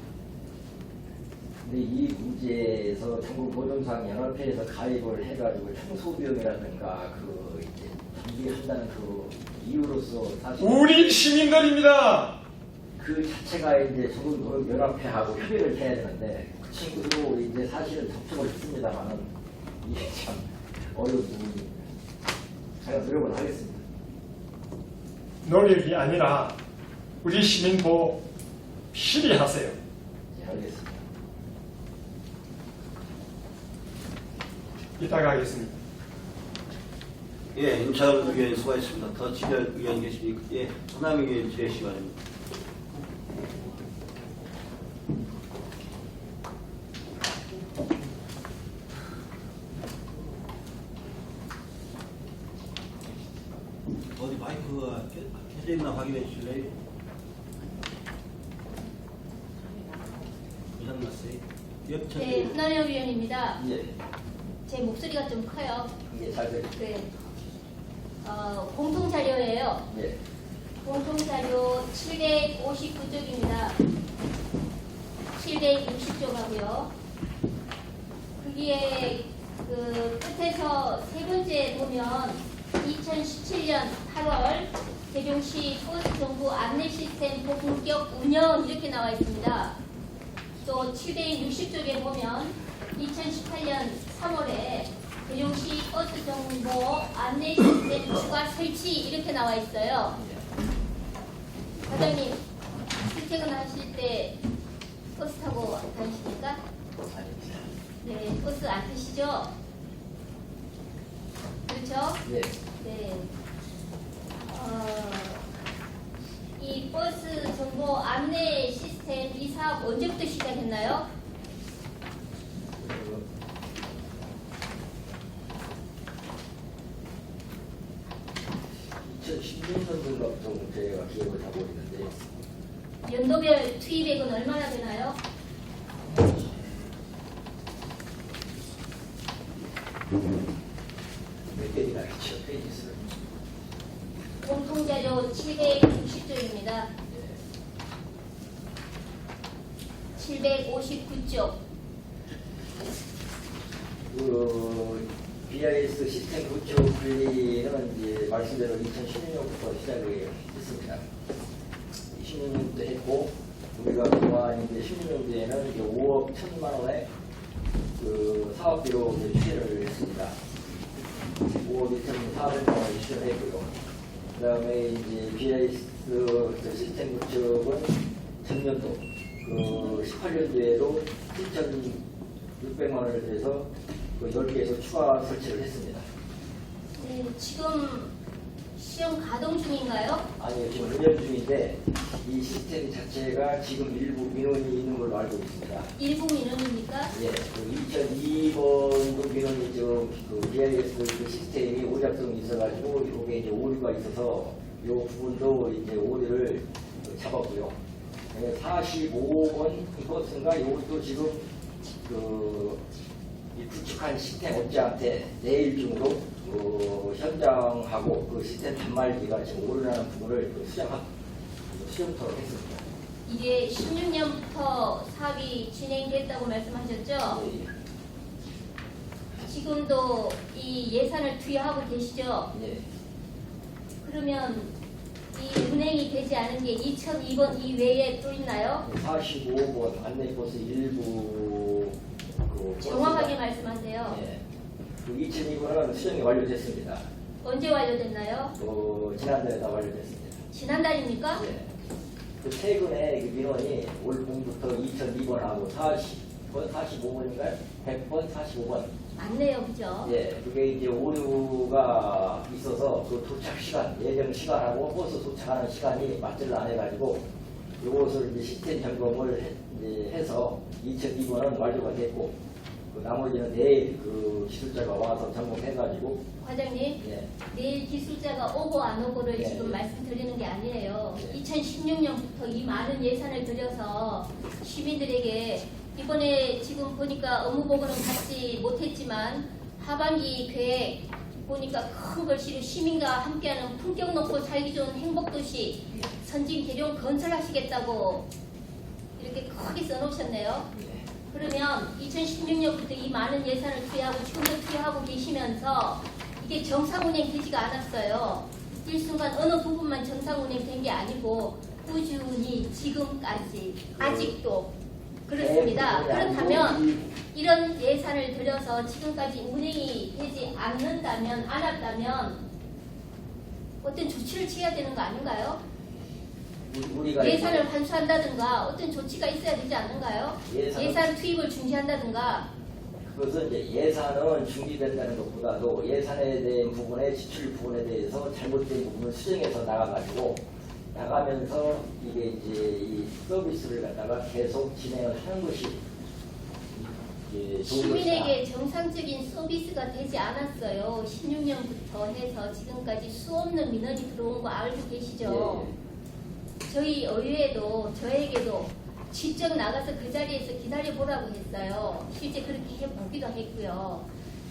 근데 이 문제에서 전국 노점상 연합회에서 가입을 해가지고 청소비용이라든가 그 이제 준비한다는 그 이유로서 사실 우리 시민들입니다. 그 자체가 이제 전국 연합회하고 협의를 해야 되는데 그 친구도 이제 사실은 접촉을 했습니다만은 이게 참 어려운 부분입니다. 제가 노력을 하겠습니다. 노력이 아니라 우리 시민 보호 실의하세요. 네, 알겠습니다. 이따가 하겠습니다. 예, 임찬 의원 수고하셨습니다. 더 질의할 의원 계십니까? 예, 서남희 의원 질의 시간입니다. 어디 마이크가 켜져 있나 확인해 주실래요? 고장났어요. 네, hunan영 위원입니다. 예, 제 목소리가 좀 커요. 예, 잘 들립니다. 네. 공통자료예요. 예, 공통자료 759쪽입니다. 760쪽 하고요. 거기에 그 끝에서 세 번째 보면 2017년 8월 대종시 버스 정부 안내 시스템 본격 운영 이렇게 나와 있습니다. 또 760쪽에 보면 2018년 3월에 대종시 버스 정보 안내 시스템 추가 설치 이렇게 나와 있어요. 과장님, 출퇴근하실 때 버스 타고 다니십니까? 아닙니다. 네, 버스 안 타시죠? 그렇죠? 예, 네. 이 버스 정보 안내 시스템 이 사업 언제부터 시작했나요? 2016년도부터 저희가 기획을 하고 있는데 연도별 투입액은 얼마나 되나요? 몇 개나 있죠, 페이지 수를. 공통자료 760쪽입니다. 759쪽. BIS 시스템 구축 관리는 이제 말씀대로 2016년부터 시작을 했습니다. 16년부터 했고, 우리가 그동안 이제 16년도에는 이제 5억 1천만 원의 그 사업비로 이제 추진을 했습니다. 5억 2,400만 원을 추진을 했고요. 그 다음에 이제 BIS 시스템 구축은 전년도, 그 18년도에도 7,600만 원을 들여서 그 10개에서 추가 설치를 했습니다. 네, 지금 시험 가동 중인가요? 아니요, 지금 운영 중인데 이 시스템 자체가 지금 일부 민원이 있는 걸로 알고 있습니다. 일부 민원입니까? 예, 그 2002번도 민원이 지금 그 BIS 그 시스템이 오작동이 있어가지고 이게 이제 오류가 있어서 이 부분도 이제 오류를 잡았고요. 45번 버스인가 이것도 지금 이 구축한 시스템 업체한테 내일 중으로 현장하고 그 시스템 단말기가 지금 오류라는 부분을 수정토록 했습니다. 이게 16년부터 사업이 진행됐다고 말씀하셨죠? 예, 지금도 이 예산을 투여하고 계시죠? 예. 그러면 이 운행이 되지 않은 게 2002번 이외에 또 있나요? 45번 안내버스 일부 그 정확하게 말씀하세요. 예. 그 2002번은 수정이 완료됐습니다. 언제 완료됐나요? 지난달에 다 완료됐습니다. 지난달입니까? 예. 그 최근에 그 민원이 올 봄부터 2002번하고 40번, 45번인가요? 100번, 45번. 맞네요, 그죠? 예, 그게 이제 오류가 있어서 그 도착 시간, 예정 시간하고 버스 도착하는 시간이 맞지를 안 해가지고 이것을 이제 시스템 점검을 해서 2002번은 완료가 됐고 그 나머지는 내일 그 기술자가 와서 점검해가지고 과장님, 예, 내일 기술자가 오고 안 오고를 예, 지금 예. 말씀드리는 게 아니에요. 예. 2016년부터 이 많은 예산을 들여서 시민들에게 이번에 지금 보니까 업무보고는 받지 못했지만 하반기 계획 보니까 큰 글씨로 시민과 함께하는 품격 높고 살기 좋은 행복도시 선진 계룡 건설하시겠다고 이렇게 크게 써놓으셨네요. 예. 그러면 2016년부터 이 많은 예산을 투여하고 지금도 투여하고 계시면서 이게 정상 운행되지가 않았어요. 일순간 어느 부분만 정상 운행된 게 아니고 꾸준히 지금까지 아직도 그렇습니다. 그렇다면 이런 예산을 들여서 지금까지 운행이 되지 않는다면 안 왔다면 어떤 조치를 취해야 되는 거 아닌가요? 우리가 예산을 환수한다든가 어떤 조치가 있어야 되지 않는가요? 예산 투입을 중지한다든가. 그것은 이제 예산은 중지된다는 것보다도 예산에 대한 부분에 지출 부분에 대해서 잘못된 부분을 수정해서 나가면서 이게 이제 이 서비스를 갖다가 계속 진행을 하는 것이 좋은 시민에게 것이다. 정상적인 서비스가 되지 않았어요. 16년부터 해서 지금까지 수없는 민원이 들어온 거 알고 계시죠? 저희 의회에도 저에게도 직접 나가서 그 자리에서 기다려보라고 했어요. 실제 그렇게 해보기도 했고요.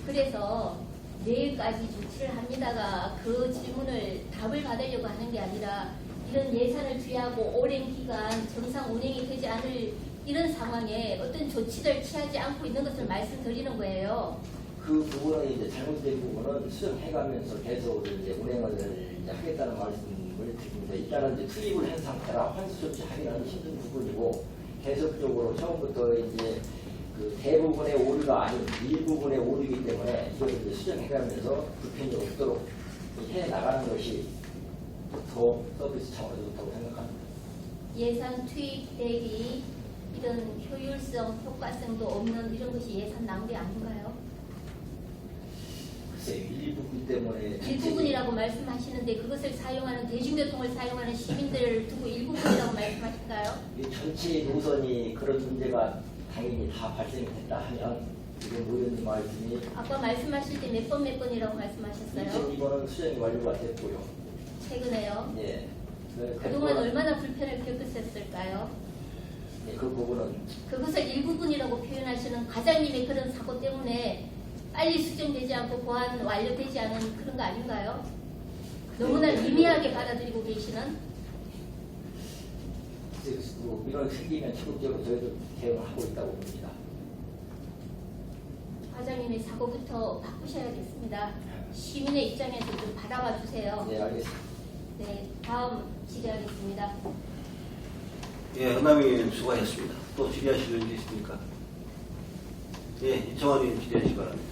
그래서 내일까지 조치를 합니다가 그 질문을 답을 받으려고 하는 게 아니라 이런 예산을 투여하고 오랜 기간 정상 운행이 되지 않을 이런 상황에 어떤 조치를 취하지 않고 있는 것을 말씀드리는 거예요. 그 부분은 이제 잘못된 부분은 수정해가면서 계속 이제 운행을 이제 하겠다는 말씀을 드립니다. 일단은 이제 투입을 한 상태라 환수 조치하기는 힘든 부분이고 계속적으로 처음부터 이제 그 대부분의 오류가 아닌 일부분의 오류이기 때문에 이걸 이제 수정해가면서 불편이 없도록 해 나가는 것이 더 서비스 차원에서 좋다고 생각합니다. 예산 투입 대비 이런 효율성, 효과성도 없는 이런 것이 예산 낭비 아닌가요? 글쎄 일부분 때문에 일부분이라고 말씀하시는데 그것을 사용하는 대중교통을 사용하는 시민들을 두고 일부분이라고 말씀하실까요? 이 전체 노선이 그런 문제가 당연히 다 발생이 됐다 하면 지금 의원님 말씀이 아까 말씀하실 때 몇 번이라고 말씀하셨어요? 2002번은 수정이 완료가 됐고요. 최근에요? 예. 그동안 얼마나 불편을 겪으셨을까요? 예, 그 부분은 그것을 일부분이라고 표현하시는 과장님의 그런 사고 때문에 빨리 수정되지 않고 보안 완료되지 않은 그런 거 아닌가요? 너무나 미미하게 받아들이고 계시는? 민원이 생기면 적극적으로 저희도 대응을 하고 있다고 봅니다. 과장님의 사고부터 바꾸셔야겠습니다. 시민의 입장에서 좀 바라봐 주세요. 네, 알겠습니다. 네, 다음 질의하겠습니다. 예, 은남이 수고하셨습니다. 또 질의하실 일 있습니까? 예, 이청환 의원 질의하시기 바랍니다.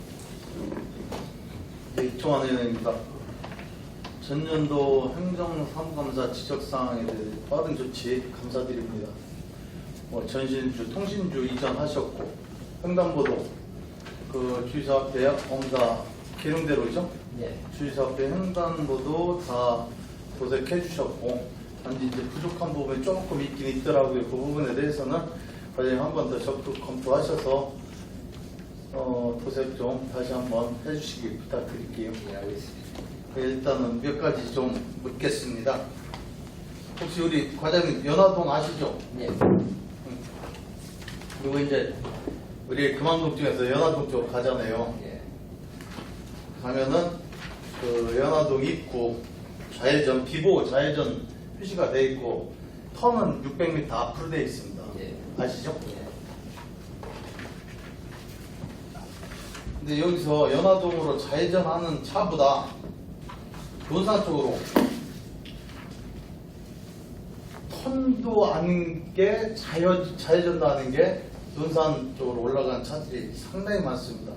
네, 이청환 의원입니다. 전년도 행정사무감사 지적사항에 대해 빠른 조치 감사드립니다. 전신주, 통신주 이전하셨고 횡단보도 그 주유소 앞에 검사 계룡대로죠? 네. 주유소 앞에 횡단보도 다 도색해 주셨고 단지 이제 부족한 부분이 조금 있긴 있더라고요. 그 부분에 대해서는 과장님 한 번 더 적극 검토하셔서 도색 좀 다시 한번 해주시기 부탁드릴게요. 네, 알겠습니다. 일단은 몇 가지 좀 묻겠습니다. 혹시 우리 과장님 연화동 아시죠? 네. 그리고 이제 우리 금암동 쪽에서 연화동 쪽 가잖아요. 네. 가면은 그 연화동 입구 좌회전 비보 좌회전 표시가 돼 있고 턴은 600m 앞으로 돼 있습니다. 네. 아시죠? 네. 근데 여기서 연화동으로 좌회전하는 차보다 논산 쪽으로 턴도 아닌 게 좌회전도 아닌 게 논산 쪽으로 올라가는 차들이 상당히 많습니다.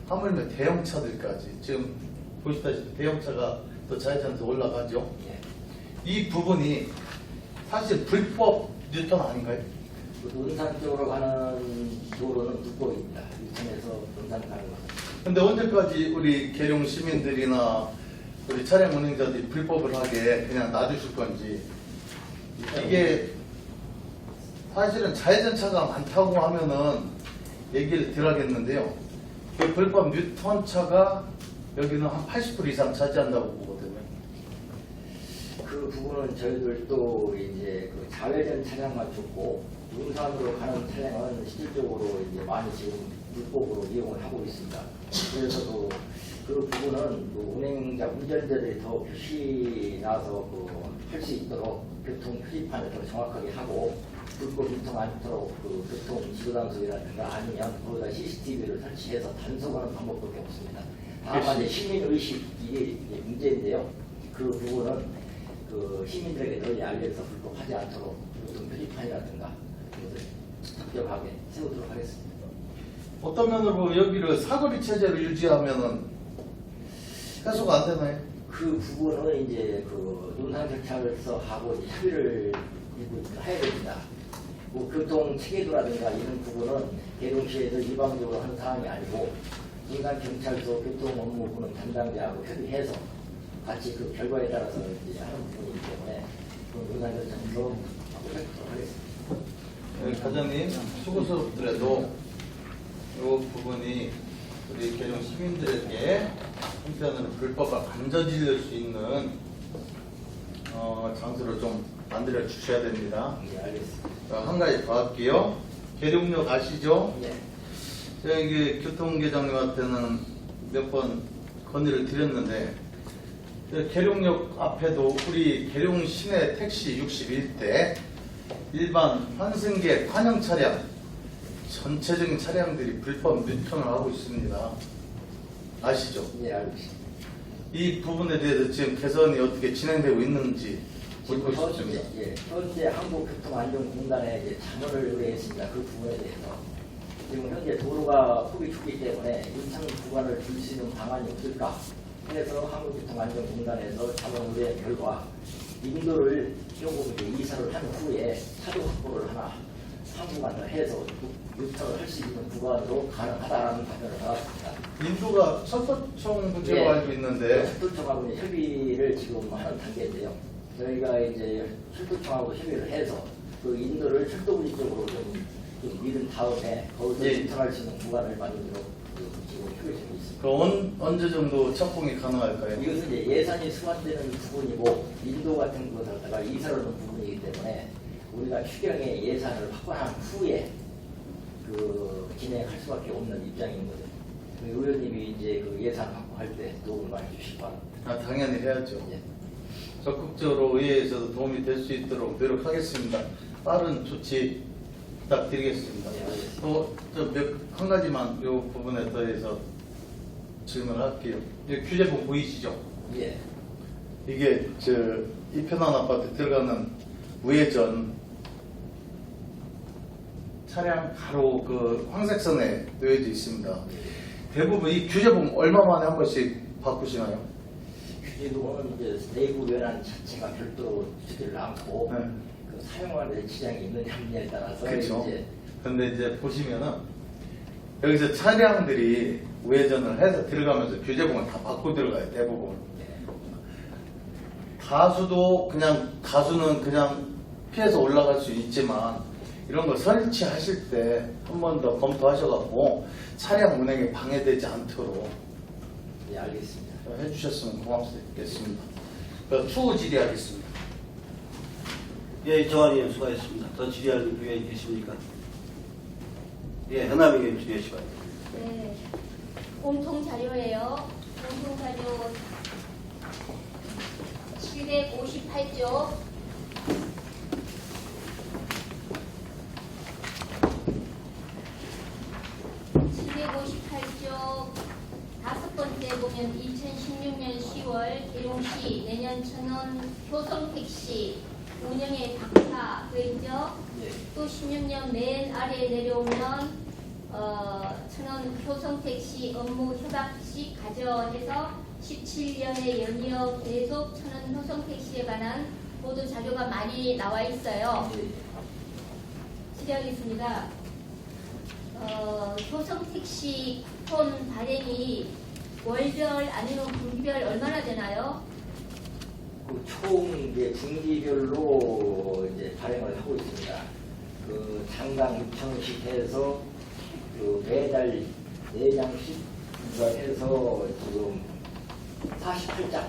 하물며 대형차들까지 지금 보시다시피 대형차가 또 좌회전에서 올라가죠. 네. 이 부분이 사실 불법 뉴턴 아닌가요? 그 논산 쪽으로 가는 도로는 불법입니다. 인천에서 논산 가는 거. 근데 언제까지 우리 계룡 시민들이나 우리 차량 운행자들이 불법을 하게 그냥 놔두실 건지 이게 사실은 좌회전차가 많다고 하면은 얘기를 들어야겠는데요. 그 불법 뉴턴 차가 여기는 한 80% 이상 차지한다고 보거든요. 그 부분은 저희들도 이제 그 자회전 차량만 줬고 논산으로 가는 차량은 실질적으로 이제 많이 지금 불법으로 이용을 하고 있습니다. 그래서도 그 부분은 그 운행자 운전자들이 더 표시 나서 할 수 있도록 교통 표지판을 더 정확하게 하고 불법 유통 않도록 그 교통 지도단속이라든가 아니면 거기다 CCTV를 설치해서 단속하는 방법밖에 없습니다. 다만 이제 시민 의식 이게 문제인데요. 그 부분은 그 시민들에게 널리 알려서 불법하지 않도록 교통 표지판이라든가 그것을 적격하게 세우도록 하겠습니다. 어떤 면으로 여기를 사거리 체제를 유지하면은 해소가 안 되나요? 그 부분은 이제 그 논산경찰서 하고 협의를 해야 됩니다. 뭐 교통 체계도라든가 이런 부분은 계룡시에서 일방적으로 하는 사항이 아니고 논산경찰서 교통업무부는 담당자하고 협의해서 같이 그 결과에 따라서 이제 하는 부분이기 때문에 그 논산경찰서 하고 협의하도록 하겠습니다. 네, 과장님 수고스럽더라도 이 부분이 우리 계룡 시민들에게 한편으로 불법을 안 저지를 수 있는 장소를 좀 만들어 주셔야 됩니다. 예, 알겠습니다. 자, 한 가지 더 할게요. 계룡역 아시죠? 예. 제가 이게 교통계장님한테는 몇 번 건의를 드렸는데 계룡역 앞에도 우리 계룡 시내 택시 61대 일반 환승객 환영 차량 전체적인 차량들이 불법 유턴을 하고 있습니다. 아시죠? 예, 알겠습니다. 이 부분에 대해서 지금 개선이 어떻게 진행되고 있는지 묻고 지금 싶습니다. 현재 한국교통안전공단에 이제 자문을 의뢰했습니다. 그 부분에 대해서. 지금 현재 도로가 폭이 좁기 때문에 인천 구간을 줄 수 있는 방안이 없을까 해서 한국교통안전공단에서 자문 의뢰 결과 인도를 조금 이제 이사를 한 후에 차도 확보를 하나 한 구간을 해서 유턴을 할 수 있는 구간으로 가능하다라는 답변을 받았습니다. 인도가 철도청 문제로 예. 알고 있는데 철도청하고 이제 협의를 지금 하는 단계인데요. 저희가 이제 철도청하고 협의를 해서 그 인도를 철도부지 쪽으로 좀 밀은 다음에 거기서 예. 유턴할 수 있는 구간을 만들도록 지금 협의 중에 있습니다. 그 언제 정도 착공이 가능할까요? 이것은 이제 예산이 수반되는 부분이고 인도 같은 것을 갖다가 이사를 하는 부분이기 때문에 우리가 추경의 예산을 확보한 후에 그 진행할 수밖에 없는 입장인 거죠. 그 의원님이 이제 그 예산 확보할 때 도움을 많이 주시기 바랍니다. 아, 당연히 해야죠. 예. 적극적으로 의회에서도 도움이 될 수 있도록 노력하겠습니다. 빠른 조치 부탁드리겠습니다. 한 가지만 이 부분에 더해서 질문할게요. 이 규제본 보이시죠? 예. 이게 이편한 아파트 들어가는 우회전 차량 바로 그 황색선에 놓여져 있습니다. 대부분 이 규제본 얼마 만에 한 번씩 바꾸시나요? 규제도는 이제 내부 외관 자체가 별도로 주지를 않고 네. 그 사용하는 시장이 있느냐 없느냐에 따라서 그렇죠. 이제 근데 이제 보시면은 여기서 차량들이 우회전을 해서 들어가면서 규제봉을 다 바꾸고 들어가요, 대부분. 다수는 그냥 피해서 올라갈 수 있지만 이런 거 설치하실 때 한 번 더 검토하셔갖고 차량 운행에 방해되지 않도록 예, 알겠습니다. 해주셨으면 고맙겠습니다. 추후 질의하겠습니다. 예, 정환이 수고하셨습니다. 더 질의할 분이 계십니까? 예, 현남이 의원 질의하시 바랍니다. 네, 공통 자료예요. 공통 자료 758조. 다섯 번째 보면 2016년 10월 계룡시 내년 천원 교통택시 운영의 박사 되어있죠. 예. 또 16년 맨 아래에 내려오면 천원 교통택시 업무 협약식 가져해서 17년에 연이어 계속 천원 교통택시에 관한 보도 자료가 많이 나와 있어요. 질의하겠습니다. 교통택시 쿠폰 발행이 월별 아니면 분기별 얼마나 되나요? 총 이제 분기별로 이제 발행을 하고 있습니다. 그 장당 6,000원씩 해서 그 매달 4장씩 해서 지금 48장.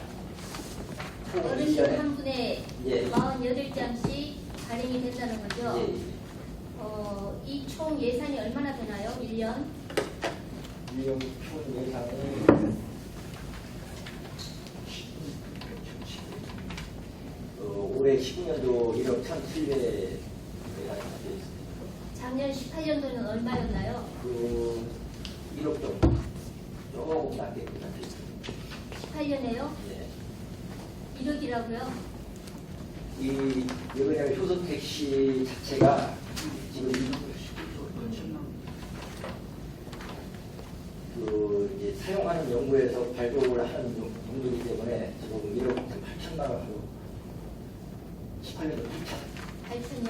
총 어르신 1년에 한 분에 예. 48장씩 발행이 된다는 거죠? 예. 이 총 예산이 얼마나 되나요? 1년? 1년 총 예산이 올해 19년도 1억 1,700 예산이 잡혀 있습니다. 작년 18년도는 얼마였나요? 그 1억 정도 조금 낮게 잡혀 있습니다. 18년에요? 예. 1억이라고요? 왜냐하면 효선택시 자체가 지금 이제 사용하는 연구에서 발급을 하는 정도이기 때문에 지금 1억 8천만 원으로 18년도 8천요.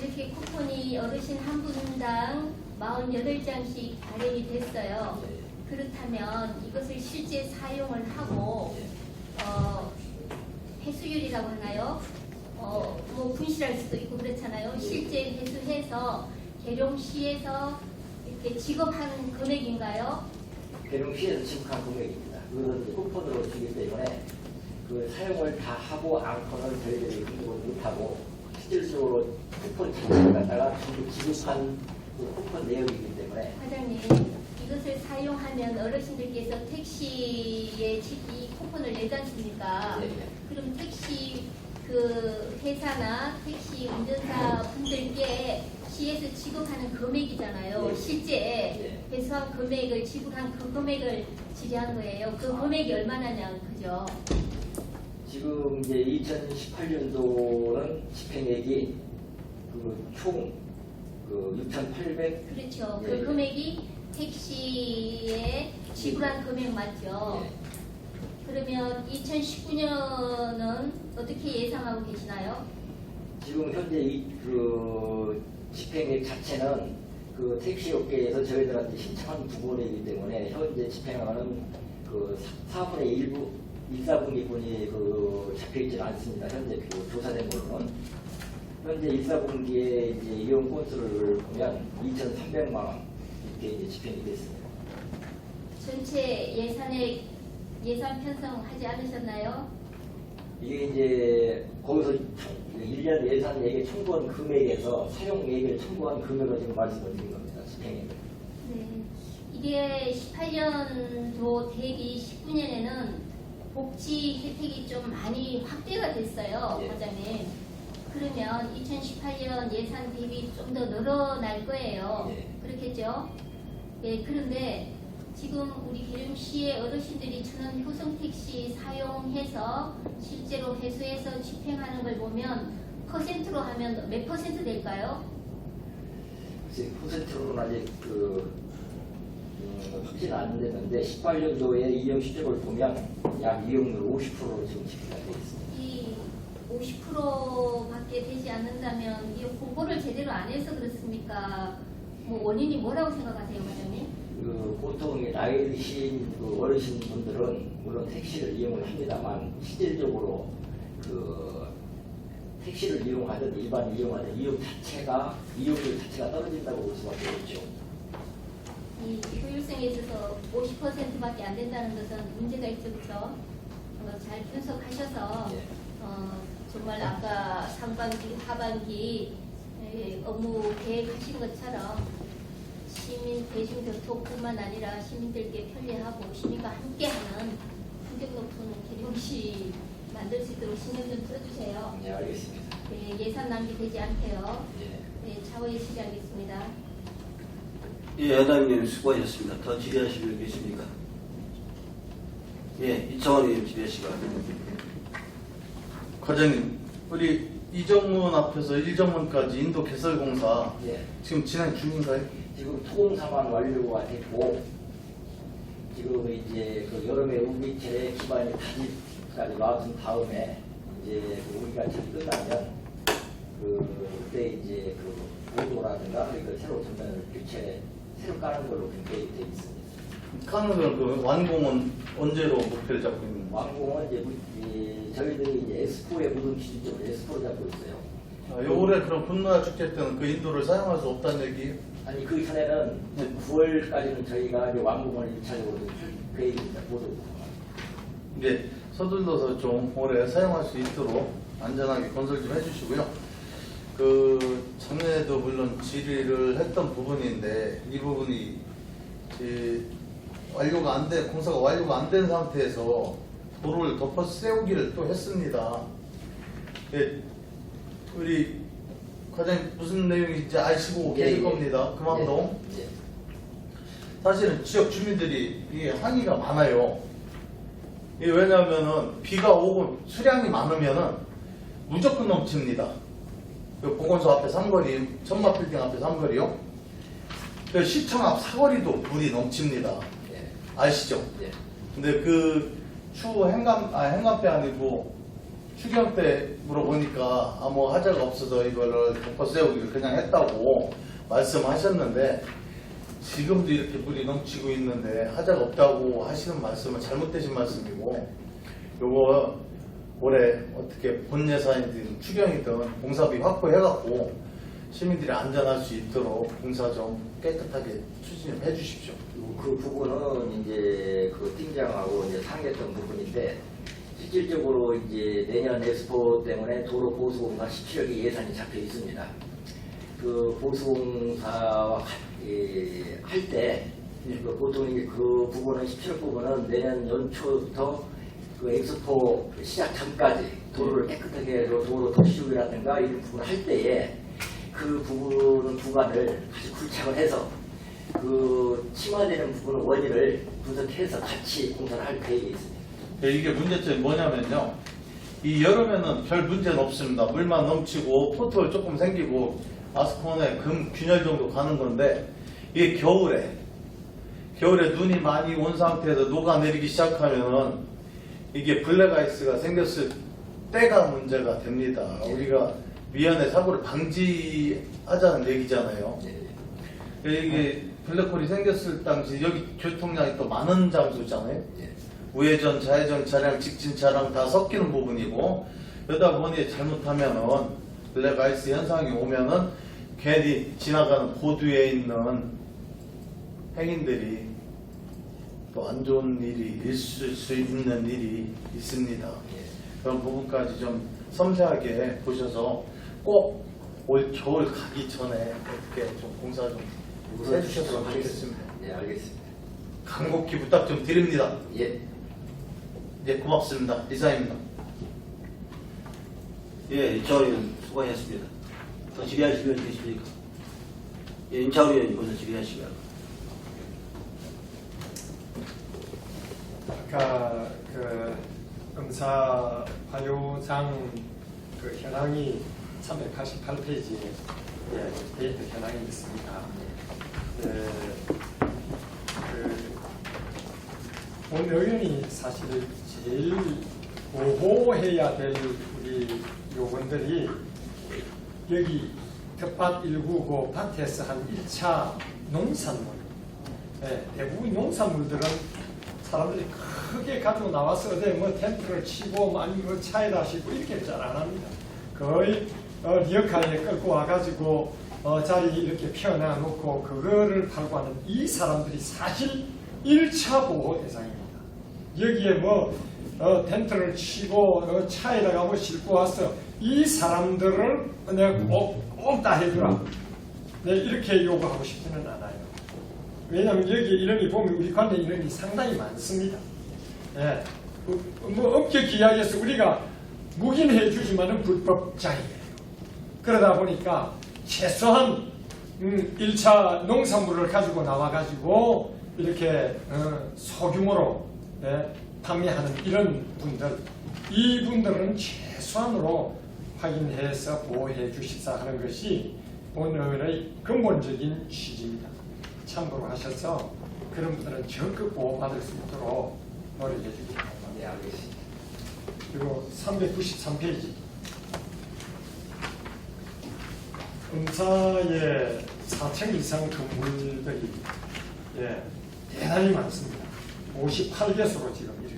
이렇게 쿠폰이 어르신 한 분당 48장씩 발행이 됐어요. 그렇다면 이것을 실제 사용을 하고 회수율이라고 하나요? 뭐 분실할 수도 있고 그렇잖아요. 실제 회수해서 계룡시에서 이렇게 지급한 금액인가요? 계룡시에서 지급한 금액입니다. 그것은 이제 쿠폰으로 주기 때문에 그 사용을 다 하고 앙코는 저희들이 등록을 못하고 실질적으로 쿠폰 자체를 갖다가 지급한 그 쿠폰 내역이기 때문에 과장님, 이것을 사용하면 어르신들께서 택시에 이 쿠폰을 내지 않습니까? 네. 그럼 택시 그 회사나 택시 운전사 분들께 시에서 지급하는 금액이잖아요. 네. 실제 네. 회수한 금액을 지불한 그 금액을 질의한 거예요. 그 금액이 얼마나냐, 그죠? 지금 이제 2018년도는 집행액이 총 6,800. 그렇죠. 네. 그 금액이 택시에 지불한 금액 맞죠? 네. 그러면 2019년은 어떻게 예상하고 계시나요? 지금 현재 그 집행액 자체는 그 택시업계에서 저희들한테 신청한 부분이기 때문에 현재 집행하는 그 4분의 1사분기분이 그 잡혀있지는 않습니다. 현재 그 조사된 걸로는. 현재 1사분기에 이제 이용 건수를 보면 2,300만 원 이렇게 이제 집행이 됐습니다. 전체 예산 편성하지 않으셨나요? 이게 이제 거기서 1년 예산액에 청구한 금액에서 사용액을 청구한 금액을 지금 말씀을 드린 겁니다. 집행액을. 네. 이게 18년도 대비 19년에는 복지 혜택이 좀 많이 확대가 됐어요, 예. 과장님. 그러면 2018년 예산 대비 좀 더 늘어날 거예요. 네. 그렇겠죠? 네, 그런데 지금 우리 계룡시의 어르신들이 주는 효성택시 사용해서 실제로 회수해서 집행하는 걸 보면 퍼센트로 하면 몇 퍼센트 될까요? 글쎄, 퍼센트로는 아직 확진 안 됐는데 18년도에 이용 실적을 보면 약 이용률 50%로 지금 집계가 되어 있습니다. 이 50%밖에 되지 않는다면 이 공고를 제대로 안 해서 그렇습니까? 뭐 원인이 뭐라고 생각하세요, 과장님? 보통 나이 드신 어르신분들은 물론 택시를 이용을 합니다만 실질적으로 택시를 이용하든 일반 이용하든 이용률 자체가 떨어진다고 볼 수밖에 없죠. 이 효율성에 있어서 50%밖에 안 된다는 것은 문제가 있죠, 그렇죠? 잘 분석하셔서 예. 정말 아까 상반기, 하반기 업무 계획하신 것처럼 시민 대중교통뿐만 아니라 시민들께 편리하고 시민과 함께하는 품격 높은 계룡시 만들 수 있도록 신경 좀 써주세요. 네, 알겠습니다. 네, 예산 낭비되지 않게요. 예. 네, 차후에 실시하겠습니다. 예, 여당님 수고하셨습니다. 더 질의하실 분 계십니까? 예, 이창원 의원 질의하시기 바랍니다. 과장님, 우리 이정문 앞에서 1정문까지 인도 개설공사 예. 지금 진행 중인가요? 지금 토공사만 완료가 됐고 지금 이제 여름에 우기철에 기반이 다지까지 나왔은 다음에 이제 우기가 잘 끝나면 그때 이제 보도라든가 그러니까 새로 전면을 새로 까는 걸로 계획이 되어 있습니다. 까는 완공은 언제로 목표를 잡고 있는 거예요? 완공은 이제 저희들이 이제 S4의 모든 기준점을 S4로 잡고 있어요. 올해 그럼 분노와 축제 때는 그 인도를 사용할 수 없다는 얘기예요? 아니 그 전에는 9월까지는 저희가 이제 완공을 1차적으로 할 계획입니다. 모두. 이제 서둘러서 좀 올해 사용할 수 있도록 안전하게 건설 좀 해주시고요. 작년에도 물론 질의를 했던 부분인데 이 부분이 공사가 완료가 안 된 상태에서 도로를 덮어 세우기를 또 했습니다. 예, 우리 과장님 무슨 내용인지 아시고 예, 계실 예. 겁니다. 금암동. 예. 사실은 지역 주민들이 이게 항의가 많아요. 이게 왜냐하면은 비가 오고 수량이 많으면은 무조건 넘칩니다. 그 보건소 앞에 삼거리, 천마빌딩 앞에 삼거리요. 그 시청 앞 사거리도 물이 넘칩니다. 예. 아시죠? 예. 근데 행간배 아니고 추경 때 물어보니까 아무 하자가 없어서 이거를 덮어 세우기를 그냥 했다고 말씀하셨는데 지금도 이렇게 물이 넘치고 있는데 하자가 없다고 하시는 말씀은 잘못되신 말씀이고 요거 올해 어떻게 본 예산이든 추경이든 공사비 확보해갖고 시민들이 안전할 수 있도록 공사 좀 깨끗하게 추진해 주십시오. 그 부분은 이제 팀장하고 이제 상의했던 부분인데 실질적으로 이제 내년 엑스포 때문에 도로 보수공사 17억의 예산이 잡혀 있습니다. 그 보수공사와 할 때 보통 이제 그 부분은 17억 부분은 내년 연초부터 그 엑스포 시작 전까지 도로를 깨끗하게 해서 도로 도시주기라든가 이런 부분을 할 때에 그 부분 구간을 아주 굴착을 해서 그 침하되는 부분의 원인을 분석해서 같이 공사를 할 계획이 있습니다. 이게 문제점이 뭐냐면요. 이 여름에는 별 문제는 없습니다. 물만 넘치고 포트홀 조금 생기고 아스콘에 균열 정도 가는 건데 이게 겨울에 눈이 많이 온 상태에서 녹아내리기 시작하면은 이게 블랙아이스가 생겼을 때가 문제가 됩니다. 우리가 미연에 사고를 방지하자는 얘기잖아요. 이게 블랙홀이 생겼을 당시 여기 교통량이 또 많은 장소잖아요. 우회전, 좌회전 차량, 직진 차량 다 섞이는 부분이고 그러다 보니 잘못하면은 블랙아이스 현상이 오면은 괜히 지나가는 고두에 있는 행인들이 또 안 좋은 일이 있을 수 있는 일이 있습니다. 그런 부분까지 좀 섬세하게 보셔서 꼭 올 겨울 가기 전에 어떻게 좀 공사 좀 해주셨으면 좋겠습니다. 네, 알겠습니다. 간곡히 부탁 좀 드립니다. 예. 네, 고맙습니다. 이상입니다. 예, 임차원 의원 수고하셨습니다. 더 질의하실 의원 계십니까? 예, 임차원 의원님 먼저 질의하시기 바랍니다. 아까 그 검사 화요장 그 현황이 388페이지에 데이터 현황이 있습니다. 본 의원이 사실 제일 보호해야 될 우리 요건들이 여기 텃밭 1구고 밭에서 한 1차 농산물, 대부분 농산물들은 사람들이 크게 가지고 나와서 어디 뭐 텐트를 치고 아니면 뭐 차에다 싣고 이렇게 잘 안 합니다. 거의 리어카에 끌고 와가지고 자리 이렇게 펴놔 놓고 그거를 팔고 하는 이 사람들이 사실 1차 보호 대상입니다. 여기에 뭐 텐트를 치고 차에다가 뭐 싣고 와서 이 사람들을 내가 꼭 다 해주라. 네, 이렇게 요구하고 싶지는 않아요. 왜냐하면 여기 인원이 보면 우리 관내 인원이 상당히 많습니다. 예, 뭐 엄격히 이야기해서 우리가 묵인해 주지만은 불법자예요. 그러다 보니까 최소한 1차 농산물을 가지고 나와가지고 이렇게 소규모로 판매하는 이런 분들, 이분들은 최소한으로 확인해서 보호해 주십사 하는 것이 오늘의 근본적인 취지입니다. 참고로 하셔서 그런 분들은 적극 보호받을 수 있도록 노력해 주기 바랍니다. 네, 알겠습니다. 그리고 393페이지 검사의 4층 이상 건물들이 대단히 많습니다. 58개소로 지금 이렇게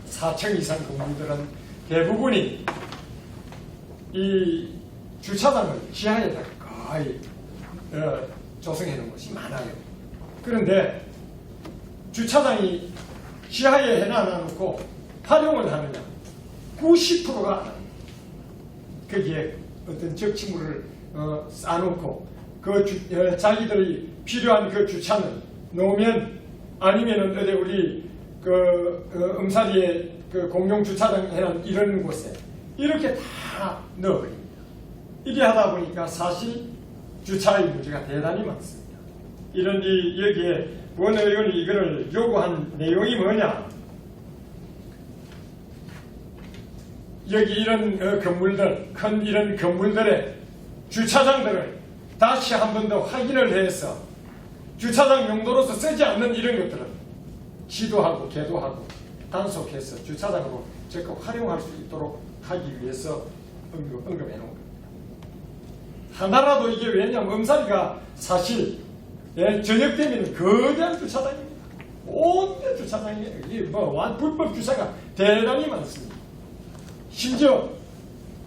4층 이상 건물들은 대부분이 이 주차장을 지하에다 거의 조성해 놓은 것이 많아요. 그런데 주차장이 지하에 해놔놓고 활용을 하느냐? 90%가 안 합니다. 거기에 어떤 적치물을 쌓아놓고 자기들이 필요한 그 주차는 놓으면 아니면은 어디 우리 음사리에 그 공용 주차장 해놓은 이런 곳에 이렇게 다 넣어버립니다. 이래 하다 보니까 사실 주차의 문제가 대단히 많습니다. 이런 여기에 원 의원이 이거를 요구한 내용이 뭐냐? 여기 이런 건물들, 큰 이런 건물들의 주차장들을 다시 한 번 더 확인을 해서 주차장 용도로서 쓰지 않는 이런 것들은 지도하고 개도하고 단속해서 주차장으로 적극 활용할 수 있도록 하기 위해서 언급해 놓은 겁니다. 하나라도 이게 왜냐하면 음사리가 사실 저녁 되면 거대한 주차장입니다. 온데 주차장이에요. 이게 불법 주차가 대단히 많습니다. 심지어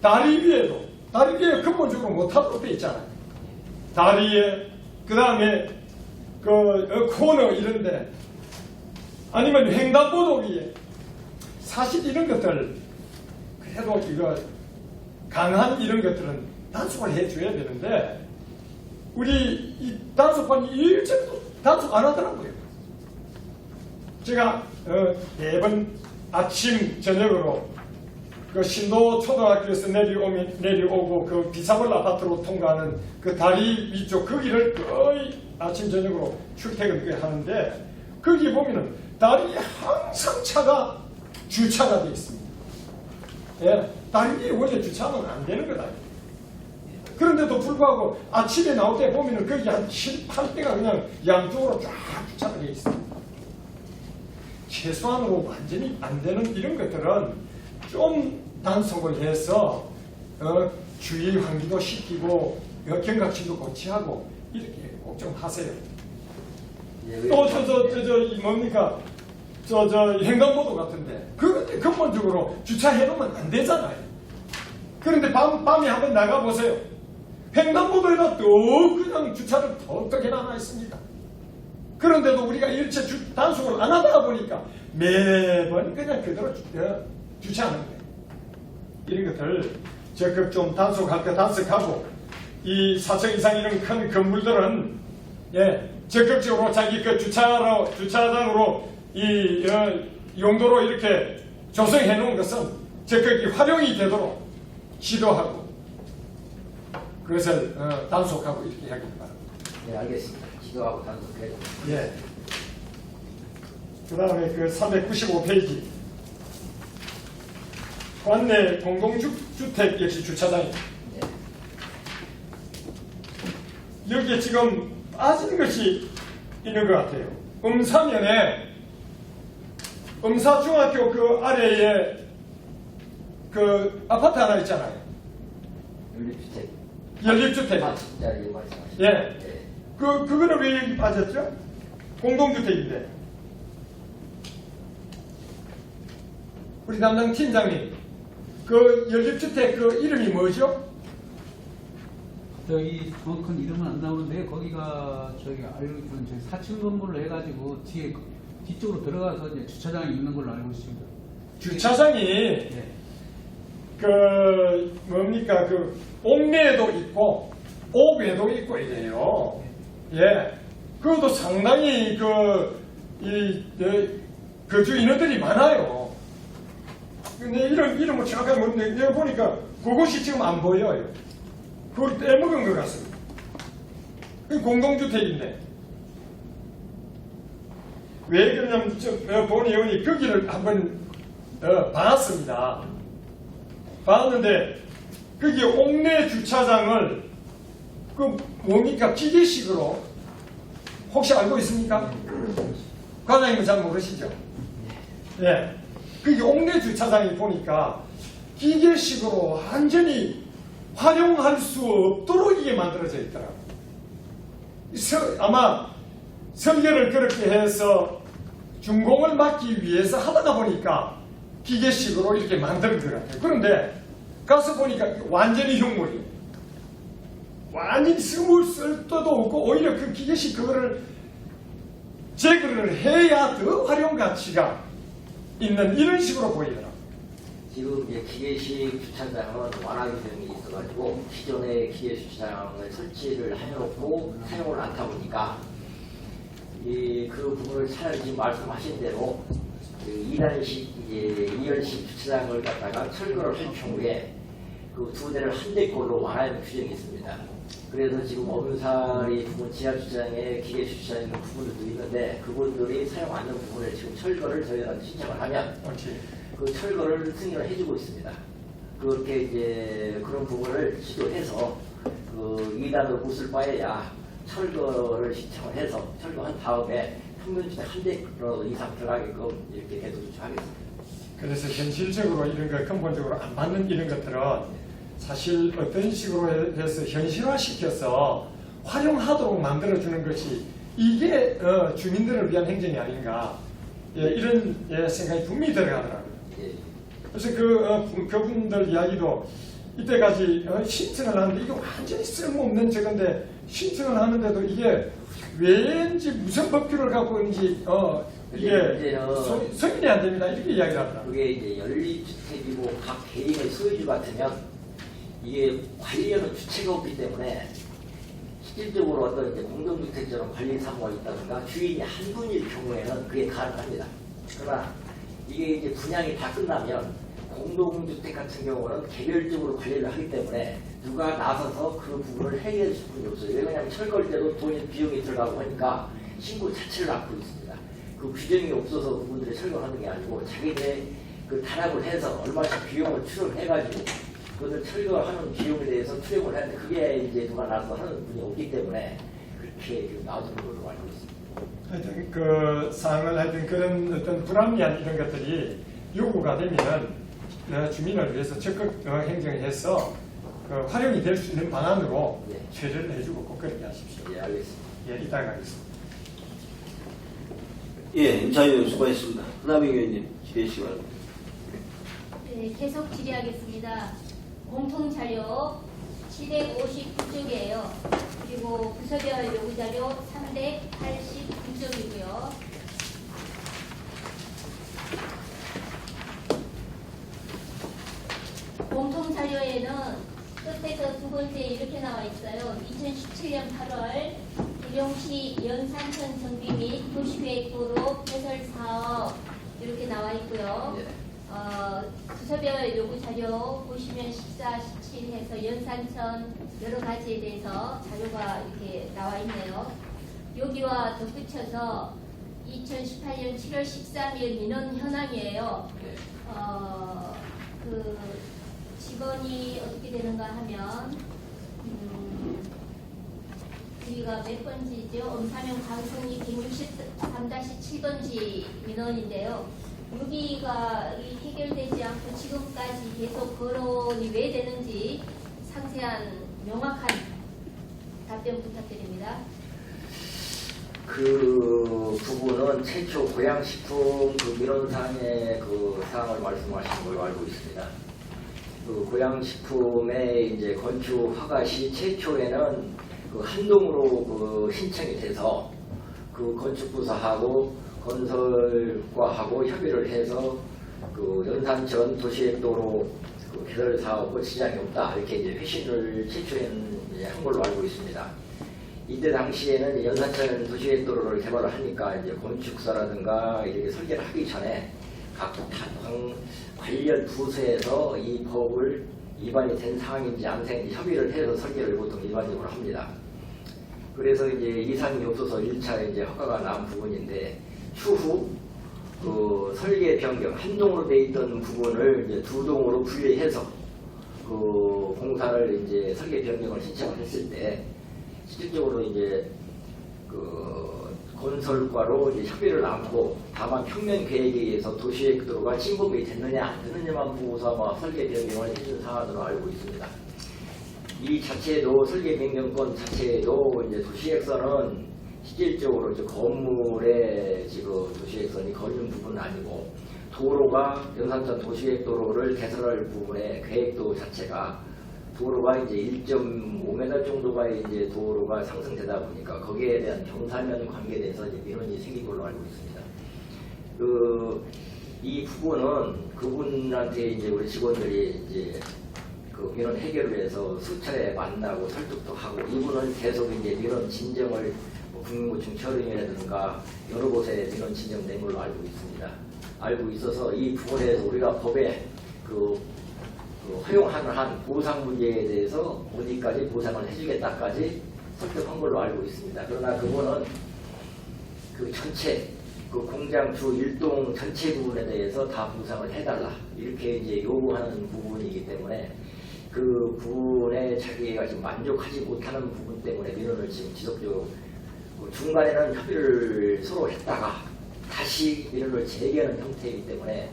다리 위에 근본적으로 못하도록 돼 있잖아요. 다리에 그 다음에 코너 이런데 아니면 횡단보도 위에 사실 이런 것들 그래도 이거 강한 이런 것들은 단속을 해줘야 되는데 우리 이 단속반이 일찍도 단속 안 하더라고요. 제가 매번 아침 저녁으로 그 신도 초등학교에서 내려오고 그 비사벌 아파트로 통과하는 그 다리 위쪽 거기를 거의 아침 저녁으로 출퇴근을 하는데 거기 보면은 다리에 항상 차가 주차가 되어 있습니다. 다리 위에 원래 주차하면 안 되는 거다. 그런데도 불구하고 아침에 나올 때 보면은 거기 한 7, 8대가 그냥 양쪽으로 쫙 주차가 되어 있습니다. 최소한으로 완전히 안 되는 이런 것들은 좀 단속을 해서 주의 환기도 시키고 경각심도 고치하고 이렇게 꼭 좀 하세요. 또 뭡니까? 횡단보도 같은데 그런데 근본적으로 주차해 놓으면 안 되잖아요. 그런데 밤에 한번 나가 보세요. 횡단보도에다 또 그냥 주차를 턱턱 해놔 있습니다. 그런데도 우리가 일체 단속을 안 하다 보니까 매번 그냥 그대로 주차하는 거예요. 이런 것들 적극 좀 단속할 때 단속하고 이 4층 이상 이런 큰 건물들은 적극적으로 자기 그 주차장으로 이 용도로 이렇게 조성해 놓은 것은 적극이 활용이 되도록 지도하고 그것을 단속하고 이렇게 하길 바랍니다. 네, 알겠습니다. 지도하고 단속해야 예. 그 다음에 그 395페이지. 관내 공동주택 역시 주차장입니다. 여기에 지금 빠지는 것이 있는 것 같아요. 음사면에 음사중학교 그 아래에 그 아파트 하나 있잖아요. 연립주택. 연립주택. 아, 진짜 이 말씀하시죠. 예. 네. 그거는 왜 여기 빠졌죠? 공동주택인데. 우리 담당 팀장님, 그 연립주택 그 이름이 뭐죠? 저기 정확한 이름은 안 나오는데 거기가 저기 알고 있는 저기 4층 건물로 해가지고 뒤쪽으로 들어가서 이제 주차장이 있는 걸로 알고 있습니다. 주차장이 네. 그 뭡니까 그 옥내에도 있고 옥외도 있고 이래요. 예, 그것도 상당히 거주 인원들이 많아요. 근데 이름을 정확하게 모르는데 내가 보니까 그곳이 지금 안 보여요. 그걸 떼먹은 것 같습니다. 그 공동주택인데 왜 그러냐면 본 의원이 거기를 한번 봤습니다. 봤는데 거기 옥내 주차장을 그 뭡니까 기계식으로 혹시 알고 있습니까? 과장님은 잘 모르시죠? 예, 거기 옥내 주차장이 보니까 기계식으로 완전히 활용할 수 없도록 이게 만들어져 있더라고요. 아마 설계를 그렇게 해서 준공을 막기 위해서 하다가 보니까 기계식으로 이렇게 만든 것 같아요. 그런데 가서 보니까 완전히 흉물이에요. 완전히 쓸 데도 없고 오히려 그 기계식 그거를 제거를 해야 더 활용 가치가 있는 이런 식으로 보이더라고요. 지금 이제 기계식 주차장은 완화 규정이 있어가지고 기존의 기계 주차장을 설치를 해놓고 사용을 않다 보니까 그 부분을 차라리 지금 말씀하신 대로 그 2단식 이제 2열식 주차장을 갖다가 철거를 할 경우에 그 두 대를 한 대꼴로 완화하는 규정이 있습니다. 그래서 지금 엄사리 부분 지하 주차장에 기계 주차장 있는 부분들도 있는데 그분들이 사용 안 하는 부분을 지금 철거를 저희한테 신청을 하면 그 철거를 승인을 해주고 있습니다. 그렇게 이제 그런 부분을 지도해서 그 2단으로 못쓸 바에야 철거를 신청을 해서 철거한 다음에 평균주택 한 대 이상 들어가게끔 이렇게 계속 조치하겠습니다. 그래서 현실적으로 이런 거 근본적으로 안 맞는 이런 것들은 사실 어떤 식으로 해서 현실화시켜서 활용하도록 만들어주는 것이 이게 주민들을 위한 행정이 아닌가 이런 생각이 분명히 들어가더라고요. 그래서 그분들 이야기도 이때까지 신청을 하는데 이게 완전히 쓸모없는 저건데 신청을 하는데도 이게 왠지 무슨 법규를 갖고 있는지 이게 승인이 안 됩니다. 이렇게 이야기를 하더라고요. 그게 이제 연립주택이고 각 개인의 소유주 같으면 이게 관리하는 주체가 없기 때문에 실질적으로 어떤 이제 공동주택처럼 관리 사무가 있다든가 주인이 한 분일 경우에는 그게 가능합니다. 그러나 이게 이제 분양이 다 끝나면 공동주택 같은 경우는 개별적으로 관리를 하기 때문에 누가 나서서 그 부분을 해결해 줄 분이 없어요. 왜냐하면 철거할 때도 돈이 비용이 들어가고 하니까 신고 자체를 낳고 있습니다. 그 규정이 없어서 그분들이 철거하는 게 아니고 자기들의 그 단합을 해서 얼마씩 비용을 출연해가지고 그것을 철거하는 비용에 대해서 투입을 하는데 그게 이제 누가 나서 하는 분이 없기 때문에 그렇게 놔두는 걸로 알고 있습니다. 하여튼 그 사항을 하여튼 그런 어떤 불합리한 이런 것들이 요구가 되면 주민을 위해서 적극 행정해서 활용이 될 수 있는 방안으로 처리를 해주고 꼭 그렇게 하십시오. 예, 알겠습니다. 예, 이따가 가겠습니다. 예, 임차위원 수고하셨습니다. 그다음에 의원님 기대시기 바랍니다. 네, 계속 질의하겠습니다. 공통자료 759쪽이에요. 그리고 부서별 요구자료 389쪽이고요. 공통자료에는 끝에서 두 번째 이렇게 나와 있어요. 2017년 8월 계룡시 연산천 정비 및 도시계획도로 개설 사업 이렇게 나와 있고요. 부서별 요구 자료 보시면 14, 17 해서 연산천 여러 가지에 대해서 자료가 이렇게 나와 있네요. 여기와 덧붙여서 2018년 7월 13일 민원 현황이에요. 그 직원이 어떻게 되는가 하면 우리가 몇 번지죠? 엄사면 강성리 163-7번지 민원인데요. 여기가 해결되지 않고 지금까지 계속 거론이 왜 되는지 상세한 명확한 답변 부탁드립니다. 그 부분은 최초 고양식품 그 민원상의 그 사항을 말씀하신 걸로 알고 있습니다. 그 고양식품의 이제 건축 허가 시 최초에는 그 한동으로 그 신청이 돼서 그 건축부서하고 건설과하고 협의를 해서 그 연산천 도시액도로 그 개설 사업과 지장이 없다 이렇게 이제 회신을 최초에는 이제 한 걸로 알고 있습니다. 이때 당시에는 연산천 도시계획도로를 개발을 하니까 이제 건축사라든가 이렇게 설계를 하기 전에 각 관련 부서에서 이 법을 위반이 된 상황인지 안 상인지 협의를 해서 설계를 보통 일반적으로 합니다. 그래서 이제 이상이 없어서 1차 이제 허가가 난 부분인데 추후 그 설계 변경 한 동으로 돼 있던 부분을 이제 두 동으로 분리해서 그 공사를 이제 설계 변경을 신청을 했을 때 실질적으로 이제 그 건설과로 이제 협의를 안고 다만 평면 계획에 의해서 도시계획도로가 침범이 됐느냐 안 됐느냐만 보고서 아마 설계 변경을 해준 상황으로 알고 있습니다. 이 자체도 설계 변경권 자체도 이제 도시계획서는 실질적으로 이제 건물의 지금 도시계획선이 걸리는 부분은 아니고 도로가 연산천 도시계획도로를 개설할 부분의 계획도 자체가 도로가 이제 1.5m 정도가 이제 도로가 상승되다 보니까 거기에 대한 경사면 관계에 대해서 이제 민원이 생긴 걸로 알고 있습니다. 이 부분은 그분한테 이제 우리 직원들이 이제 그 민원 해결을 해서 수차례 만나고 설득도 하고 이분은 계속 이제 민원 진정을 국민고충 처리라든가 여러 곳에 민원 진정된 걸로 알고 있습니다. 알고 있어서 이 부분에서 우리가 법에 그 허용하는 한 보상 문제에 대해서 어디까지 보상을 해주겠다까지 설득한 걸로 알고 있습니다. 그러나 그분은 그 전체 그 공장 주 1동 전체 부분에 대해서 다 보상을 해달라 이렇게 이제 요구하는 부분이기 때문에 그 부분에 자기가 지금 만족하지 못하는 부분 때문에 민원을 지금 지속적으로 중간에는 협의를 서로 했다가 다시 민원을 재개하는 형태이기 때문에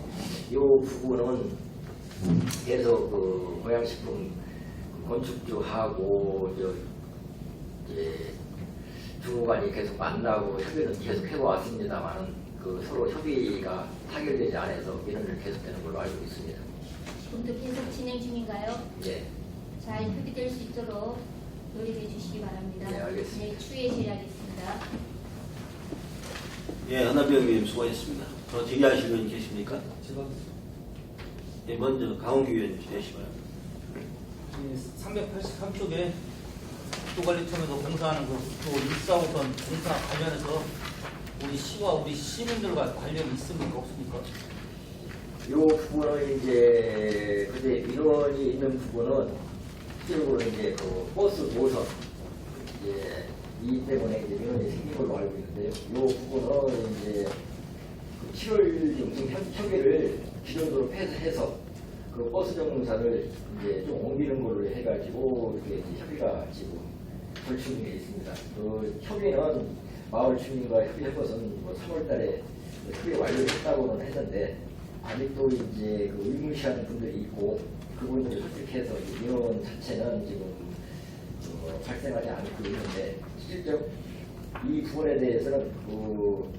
이 부분은 계속 그 고양식품 건축주하고 이제 주무관이 계속 만나고 협의는 계속 해왔습니다만 그 서로 협의가 타결되지 않아서 민원을 계속되는 걸로 알고 있습니다. 지금도 계속 진행 중인가요? 예. 잘 협의될 수 있도록 노력해 주시기 바랍니다. 네, 알겠습니다. 네, 추후에 질의하겠습니다. 예, 한남병님 수고하셨습니다. 더 질의하실 분 계십니까? 예, 먼저 강홍규 의원님 질의하시 바랍니다. 383쪽에 국토관리청에서 공사하는 그 국토 145선 공사 관련해서 우리 시와 우리 시민들과 관련이 있습니까? 없습니까? 이 부분은 이제 근데 민원이 있는 부분은 실제로 이제 그 버스 노선 이제 이 때문에 이제 민원이 생긴 걸로 알고 있는데요. 이 부분은 이제 그 7월 지금 협의를 기존도로 폐쇄해서 그 버스 정차를 이제 좀 옮기는 걸로 해가지고 이렇게 이제 협의가 지금 불충분해 있습니다. 그 협의는 마을 주민과 협의할 것은 뭐 3월달에 협의 완료했다고는 했는데 아직도 이제 그 의무시하는 분들이 있고 그분들을 설득해서 이 민원 자체는 지금 발생하지 않고 있는데 실질적 이 부분에 대해서는 그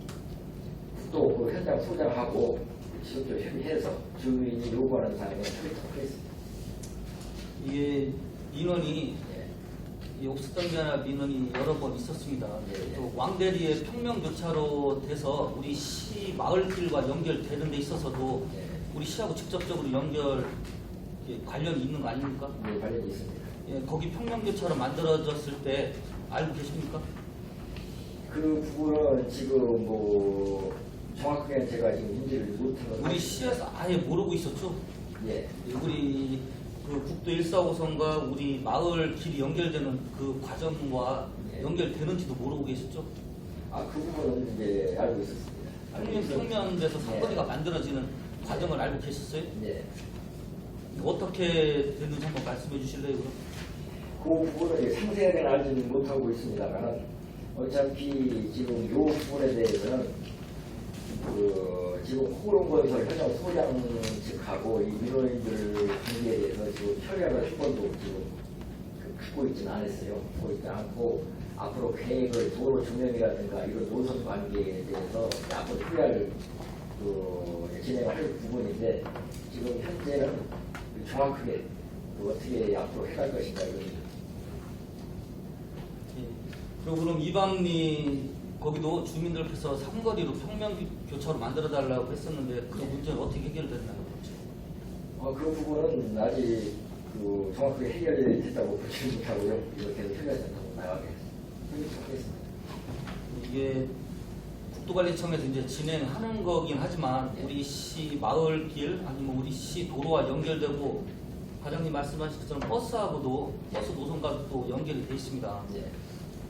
국도 그 현장 소장하고 지속적으로 협의해서 주민이 요구하는 사항을 협의하도록 하겠습니다. 이게 민원이 이 없었던 게 아니라 민원이 여러 번 있었습니다. 네. 또 왕대리의 평명교차로 돼서 우리 시 마을길과 연결되는 데 있어서도 네. 우리 시하고 직접적으로 연결 관련이 있는 거 아닙니까? 네, 관련이 있습니다. 예, 거기 평명교차로 만들어졌을 때 알고 계십니까? 그 부분은 지금 뭐 정확하게 제가 지금 인지를 못한 건 우리 시에서 아예 모르고 있었죠. 예. 우리 그 국도 145선과 우리 마을 길이 연결되는 그 과정과 예. 연결되는지도 모르고 계셨죠. 그 부분은 이제 알고 있었습니다. 아니면 평면에서 사거리가 만들어지는 과정을 알고 계셨어요? 예. 어떻게 됐는지 한번 말씀해 주실래요? 그럼? 그 부분을 상세하게 알지는 못하고 있습니다만 어차피 지금 요 부분에 대해서는 지금 호롱건설 현장 소장 측하고 이 민원인들 관계에 대해서 지금 협약을 한 번도 지금 갖고 있지는 않았어요. 갖고 있지 않고 앞으로 계획을 도로 조명이라든가 이런 노선 관계에 대해서 앞으로 협약을 진행할 부분인데 지금 현재는 정확하게 어떻게 앞으로 해갈 것인가 이런. 예. 그리고 그럼 이방리 거기도 주민들께서 삼거리로 평면 교차로 만들어 달라고 했었는데 그 문제는 어떻게 해결됐나요? 그 부분은 아직 정확하게 해결됐다고 보지는 못하고요. 이렇게 해서 해결됐다고 나가겠습니다. 이게 국도관리청에서 이제 진행하는 거긴 하지만 우리 시 마을길 아니면 우리 시 도로와 연결되고 과장님 말씀하신 것처럼 버스하고도 버스 노선과도 또 연결이 되어 있습니다.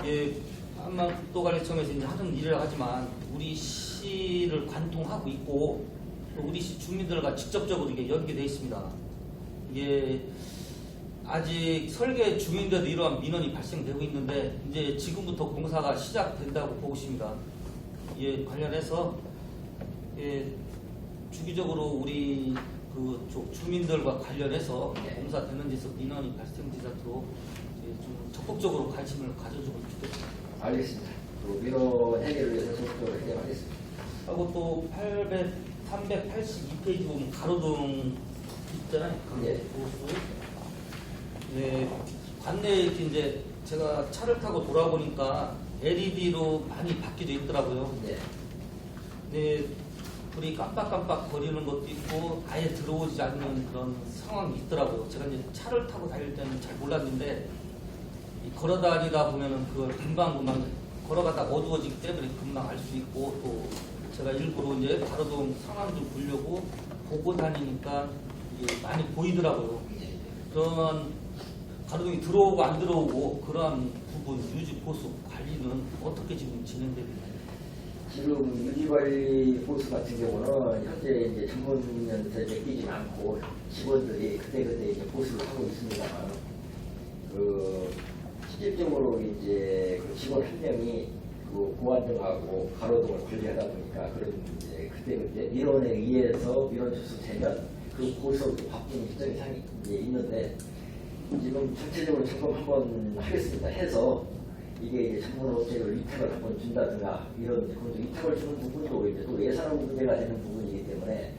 예, 한만 국도관리청에서 이제 하는 일을 하지만 우리 시를 관통하고 있고 또 우리 시 주민들과 직접적으로 이게 연계되어 있습니다. 이게 아직 설계 중인데도 이러한 민원이 발생되고 있는데 이제 지금부터 공사가 시작된다고 보고 있습니다. 예, 관련해서 주기적으로 우리 그쪽 주민들과 관련해서 공사되는 데서 민원이 발생되지 않도록 좀 적극적으로 관심을 가져주고 좋겠습니다. 알겠습니다. 민원 해결을 위해서 적극적으로 해결하겠습니다. 하고 또 382페이지 보면 가로등 있잖아요. 예. 보수. 네, 관내에 이렇게 이제 제가 차를 타고 돌아보니까 LED로 많이 바뀌어 있더라고요. 네. 네, 불이 깜빡깜빡 거리는 것도 있고 아예 들어오지 않는 그런 상황이 있더라고요. 제가 이제 차를 타고 다닐 때는 잘 몰랐는데 걸어 다니다 보면은 그걸 금방 걸어가다 어두워지기 때문에 금방 알 수 있고 또 제가 일부러 이제 가로등 상황 좀 보려고 보고 다니니까 이게 많이 보이더라고요. 그런 가로등이 들어오고 안 들어오고 그러한 부분 유지 보수 관리는 어떻게 지금 진행되고 있나요? 지금 유지관리 보수 같은 경우는 현재 이제 전문면에서 맡기지 않고 직원들이 그때그때 이제 보수를 하고 있습니다만 실질적으로 이제 직원 한 명이 고안등하고 가로등을 관리하다 보니까 그런 이제 그때그때 민원에 의해서 민원 접수되면 그 보수로 바쁜 일정이 이제 있는데 지금 전체적으로 점검 한번 하겠습니다. 해서 이게 이제 전문 업체를 위탁을 한번 준다든가 이런 위탁을 주는 부분도 이제 또 예산하고 문제가 되는 부분이기 때문에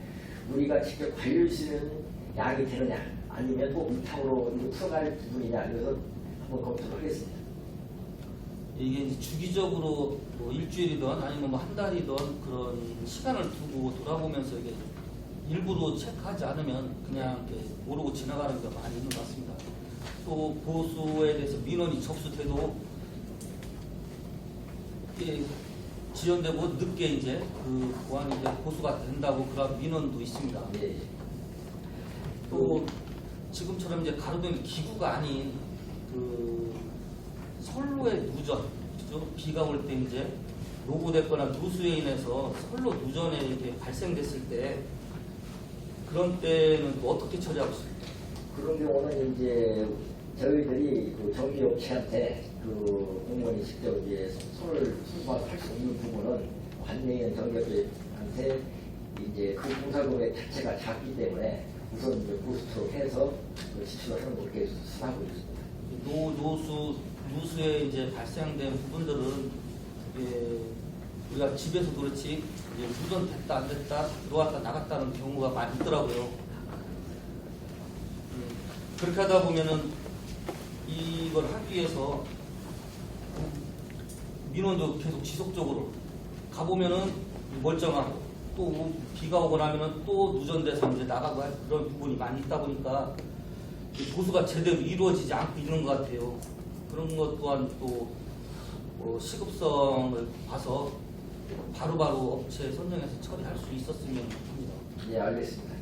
우리가 직접 관리해주는 양이 되느냐 아니면 또 위탁으로 이거 풀어갈 부분이냐 그래서 한번 검토를 하겠습니다. 이게 이제 주기적으로 뭐 일주일이든 아니면 뭐 한 달이든 그런 시간을 두고 돌아보면서 이게 일부러 체크하지 않으면 그냥 이렇게 모르고 지나가는 경우가 많이 있는 것 같습니다. 또 보수에 대해서 민원이 접수돼도 이게 지연되고 늦게 이제 그 보안이 이제 보수가 된다고 그런 민원도 있습니다. 또 지금처럼 이제 가로등 기구가 아닌 그 선로의 누전, 그죠? 비가 올 때 이제 노후됐거나 누수에 인해서 선로 누전에 이렇게 발생됐을 때 그런 때는 또 어떻게 처리하고 있습니까? 그런 경우는 이제 저희들이 그 전기업체한테 그 공무원이 직접 이제 손을 수반할 수 있는 부분은 관내에 있는 전기업체한테 이제 그 공사금액 자체가 작기 때문에 우선 이제 보수토록 해서 그 지출을 하는 걸 계속 수하고 있습니다. 누수에 이제 발생된 부분들은 우리가 집에서 그렇지 이제 누전됐다 안 됐다 들어왔다 나갔다는 경우가 많이 있더라고요. 그렇게 하다 보면은 이걸 하기 위해서 민원도 계속 지속적으로 가보면은 멀쩡하고 또 비가 오고 나면은 또 누전돼서 이제 나가고 할 그런 부분이 많이 있다 보니까 보수가 제대로 이루어지지 않고 있는 것 같아요. 그런 것 또한 또 시급성을 봐서 바로바로 업체 선정해서 처리할 수 있었으면 합니다. 예, 알겠습니다.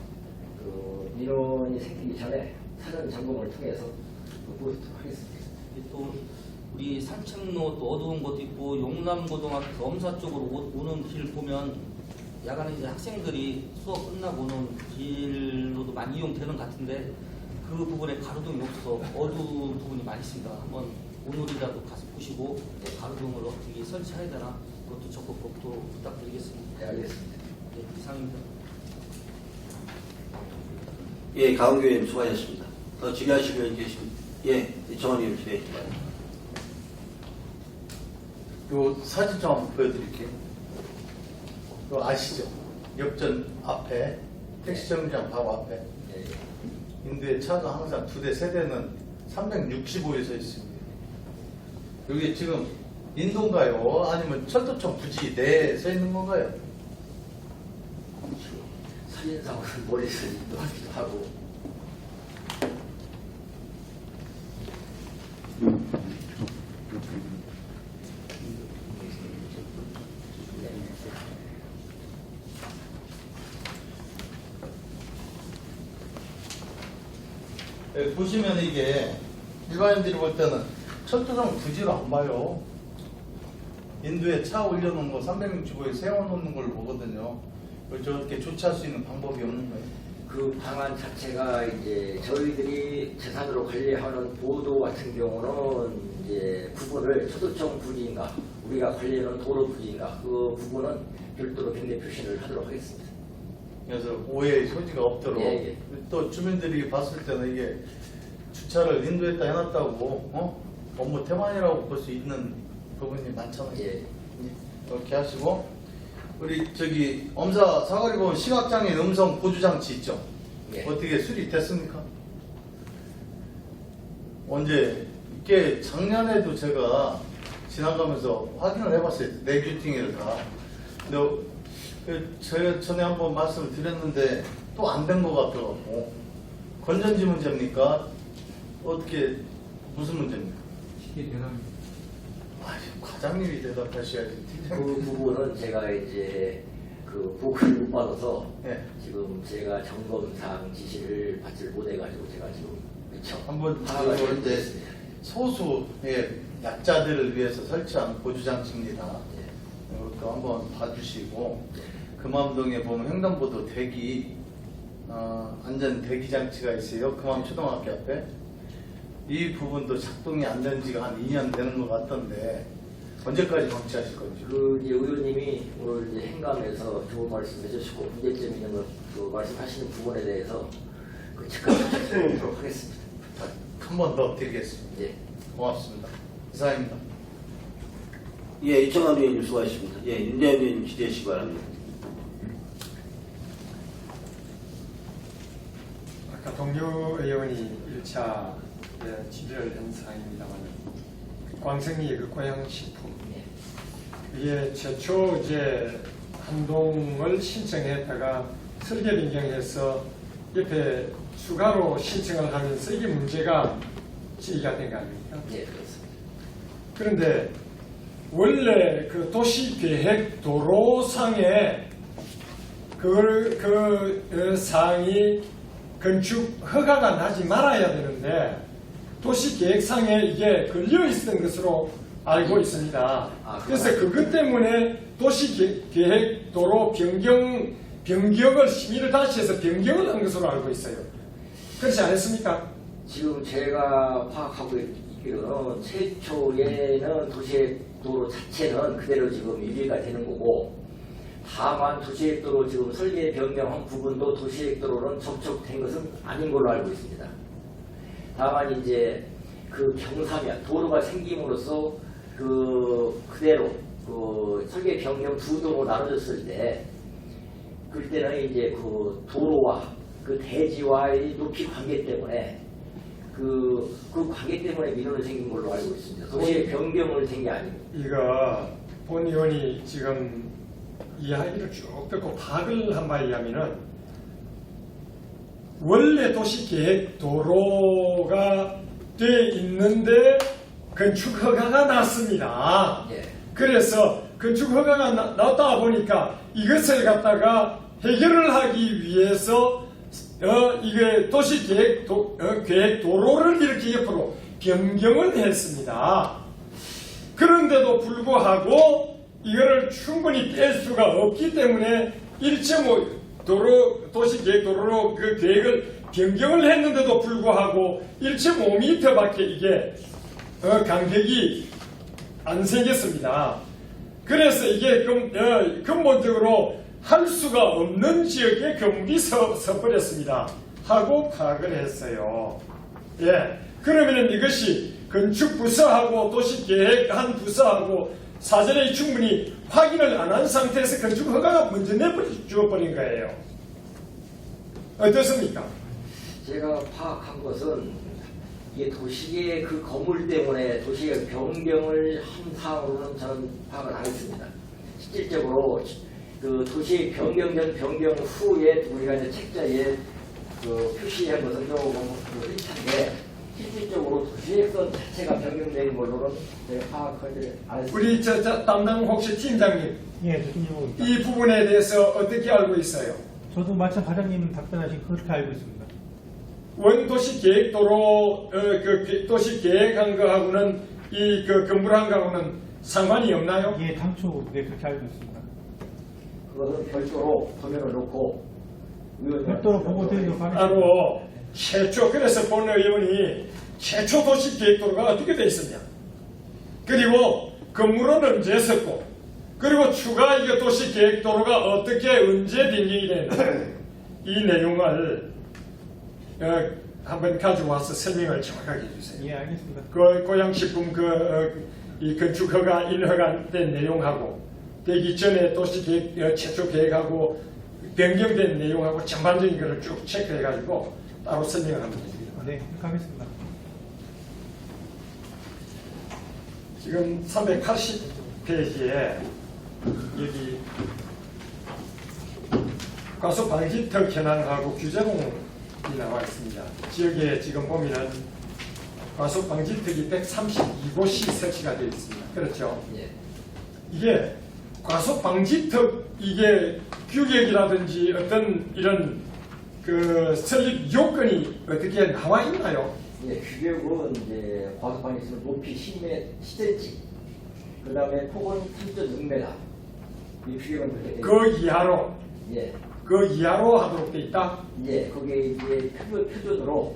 그 민원이 생기기 전에 사전 점검을 통해서 보도록 하겠습니다. 또 우리 산책로 또 어두운 곳도 있고 용남고등학교 엄사 쪽으로 오는 길 보면 야간에 이제 학생들이 수업 끝나고 오는 길로도 많이 이용되는 것 같은데 그 부분에 가로등이 없어서 어두운 부분이 많이 있습니다. 한번 오늘이라도 가서 보시고 가로등을 어떻게 설치해야 되나 그것도 적극 검토 부탁드리겠습니다. 네, 알겠습니다. 네, 이상입니다. 예, 강원교 의원님 수고하셨습니다. 더 질의하실 의원 계십니다. 예, 정원 의원 질의해 주세요. 요 사진 좀 한번 보여드릴게요. 요 아시죠? 역전 앞에 택시 정류장 바로 앞에 예, 인도에 차가 항상 2대, 3대는 365에 서 있습니다. 여기 지금 인도인가요? 아니면 철도청 부지 내에 서 있는 건가요? 사진상으로 멀리서 인도하기도 하고 예, 보시면 이게 일반인들이 볼 때는 철도청 부지로 안 봐요. 인도에 차 올려놓은 거 365에 세워놓는 걸 보거든요. 저렇게 조치할 수 있는 방법이 없는 거예요. 그 방안 자체가 이제 저희들이 재산으로 관리하는 보도 같은 경우는 이제 부분을 초도청 부지인가 우리가 관리하는 도로 부지인가 그 부분은 별도로 경계 표시를 하도록 하겠습니다. 그래서 오해의 소지가 없도록 예, 예. 또 주민들이 봤을 때는 이게 주차를 인도에다 해놨다고 업무 태만이라고 볼 수 있는 부분이 많잖아요. 예. 이렇게 하시고 우리 저기 엄사 사거리 보면 시각장애인 음성 보조장치 있죠? 예. 어떻게 수리됐습니까? 언제 이게 작년에도 제가 지나가면서 확인을 해봤어요. 네 규팅을 다. 근데 제가 전에 한번 말씀을 드렸는데 또 안 된 것 같더라고. 건전지 문제입니까? 어떻게 무슨 문제입니까? 쉽게 대답이 과장님이 대답하셔야지. 그 부분은 제가 이제 그 보고를 못 받아서 예. 지금 제가 점검상 지시를 받지를 못해가지고 제가 지금 미처 한번 파악을 그거 이제 못했습니다. 소수의 약자들을 위해서 설치한 보조장치입니다. 예. 이것도 한번 봐주시고 금암동에 보면 횡단보도 대기 안전 대기 장치가 있어요. 금암 초등학교 앞에 이 부분도 작동이 안 된 지가 한 2년 되는 것 같던데 언제까지 방치하실 건지. 그 이제 의원님이 오늘 이제 행감에서 좋은 말씀 해주시고 문제점 있는 것 그 말씀하시는 부분에 대해서 그 즉각 조치하도록 하겠습니다. 한 번 더 드리겠습니다. 예. 고맙습니다. 이상입니다. 예, 이청환 의원님 수고하셨습니다. 예, 윤대현 의원님 질의해 주시기 바랍니다. 아까 동료 의원이 1차 질의를 한 사항입니다만 광성리의 그 고양식품 이게 최초 이제 한동을 신청했다가 설계 변경해서 옆에 추가로 신청을 하면서 이게 문제가 제기가 된 거 아닙니까? 예, 그렇습니다. 그런데 원래 그 도시계획 도로상에 그 사항이 건축 허가가 나지 말아야 되는데 도시계획상에 이게 걸려 있었던 것으로 알고 있습니다. 그래서 그것 때문에 도시계획 도로 변경을 심의를 다시 해서 변경을 한 것으로 알고 있어요. 그렇지 않습니까? 지금 제가 파악하고 있기로는 최초에는 도시도로 자체는 그대로 지금 유지가 되는 거고 다만 도시도로 지금 설계 변경한 부분도 도시도로는 접촉된 것은 아닌 걸로 알고 있습니다. 다만 이제 그 경사면 도로가 생김으로써 그대로 그 설계 변경 두 도로 나눠졌을 때 그때는 이제 그 도로와 그 대지와의 높이 관계 때문에 그 관계 때문에 민원이 생긴 걸로 알고 있습니다. 도시의 변경을 된 게 아니고. 이거 본 의원이 지금 이야기를 쭉 듣고 파악을 한 바에 의하면은 원래 도시계획 도로가 돼 있는데 건축 허가가 났습니다. 예. 그래서 건축 허가가 나왔다 보니까 이것을 갖다가 해결을 하기 위해서 이게 도시계획 계획 도로를 이렇게 옆으로 변경을 했습니다. 그런데도 불구하고 이거를 충분히 뗄 수가 없기 때문에 1.5 도시계획 도로로 그 계획을 변경을 했는데도 불구하고 1.5m밖에 이게 간격이 안 생겼습니다. 그래서 이게 근본적으로 할 수가 없는 지역에 건물이 서버렸습니다. 하고 파악을 했어요. 예. 그러면은 이것이 건축부서하고 도시계획한 부서하고 사전에 충분히 확인을 안 한 상태에서 건축허가가 먼저 내주어버린 거예요. 어떻습니까? 제가 파악한 것은 이게 도시계획 그 건물 때문에 도시계획 변경을 한 사항으로는 저는 파악을 안 했습니다. 실질적으로 그 도시계획 변경 전 변경 후에 우리가 이제 책자에 그 표시한 것은 조금 흐릿한데 실질적으로 도시계획선 자체가 변경된 걸로는 제가 파악하지 않았습니다. 우리 담당 혹시 팀장님 예, 대통령입니다. 이 부분에 대해서 어떻게 알고 있어요? 저도 마침 과장님 답변하신 그렇게 알고 있습니다. 원도시계획도로 도시계획한 거하고는 이 건물한 거하고는 상관이 없나요? 예, 당초 그렇게 알고 있습니다. 그것은 별도로 도면을 놓고 별도로 보고드리도록 하겠습니다. 바로 최초 그래서 본 의원이 최초 도시계획도로가 어떻게 돼 있었냐, 그리고 건물은 언제 썼고, 그리고 추가 이거 도시계획도로가 어떻게 언제 변경이 됐나, 이 내용을 한번 가지고 와서 설명을 정확하게 해주세요. 예, 알겠습니다. 고양식품 이 건축허가 인허가된 내용하고 되기 전에 도시계획 최초 계획하고 변경된 내용하고 전반적인 것을 쭉 체크해가지고 따로 설명을 한번 해주세요. 네, 그렇게 하겠습니다. 지금 380페이지에 여기 과소방지턱 현황하고 규제공이 나와 있습니다. 지역에 지금 보면은 과소방지턱이 132곳이 설치가 되어 있습니다. 그렇죠? 예. 이게 과소방지턱 이게 규격이라든지 어떤 이런 그 설립 요건이 어떻게 나와 있나요? 예, 규격은 이제 과속방이 있으면 높이 10cm, 그 다음에 폭은 3.6m. 이 규격은 그렇게 되어 그 이하로 예, 그 이하로 하도록 돼 있다. 예, 그게 이제 표준으로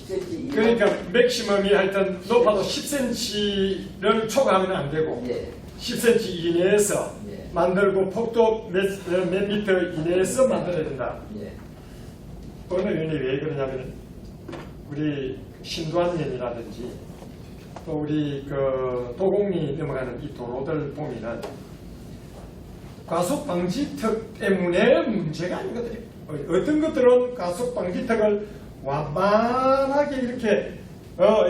10cm 이하. 그러니까 맥시멈이 하여튼 높아도 10cm를 초과하면 안 되고 예, 10cm 이내에서 예. 만들고 폭도 몇 미터 이내에서 만들어야 된다. 예, 어느 의원이 왜 그러냐면 우리 신도안면이라든지 또 우리 그 도곡리 넘어가는 이 도로들 보면은 과속방지턱 때문에 문제가 아닌 것들이 어떤 것들은 과속방지턱을 완만하게 이렇게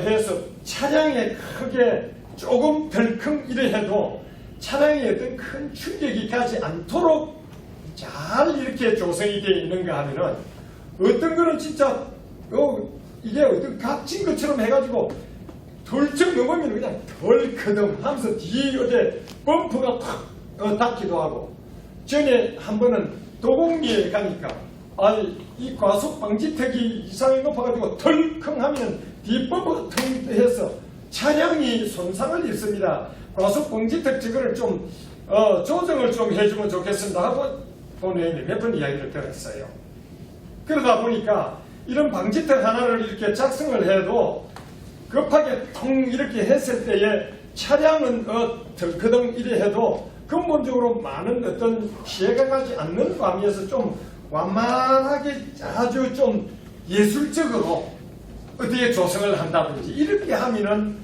해서 차량에 크게 조금 덜컹 이래 해도 차량에 어떤 큰 충격이 가지 않도록 잘 이렇게 조성이 되어 있는가 하면은 어떤 거는 진짜 이게 어떤 갇힌 것처럼 해가지고 덜쩍 넘으면 그냥 덜커덩 하면서 뒤에 어제 범퍼가 탁 닿기도 하고, 전에 한 번은 도곡리에 가니까 이 과속방지턱이 이상하게 높아가지고 덜컹 하면 뒷범퍼가 텅 해서 차량이 손상을 입습니다. 과속방지턱 저거를 좀 조정을 좀 해주면 좋겠습니다 하고 본회의에 몇 번 이야기를 들었어요. 그러다 보니까 이런 방지턱 하나를 이렇게 작성을 해도 급하게 통 이렇게 했을 때에 차량은 덜커덩 이래 해도 근본적으로 많은 어떤 피해가 가지 않는 범위에서 좀 완만하게 아주 좀 예술적으로 어떻게 조성을 한다든지 이렇게 하면은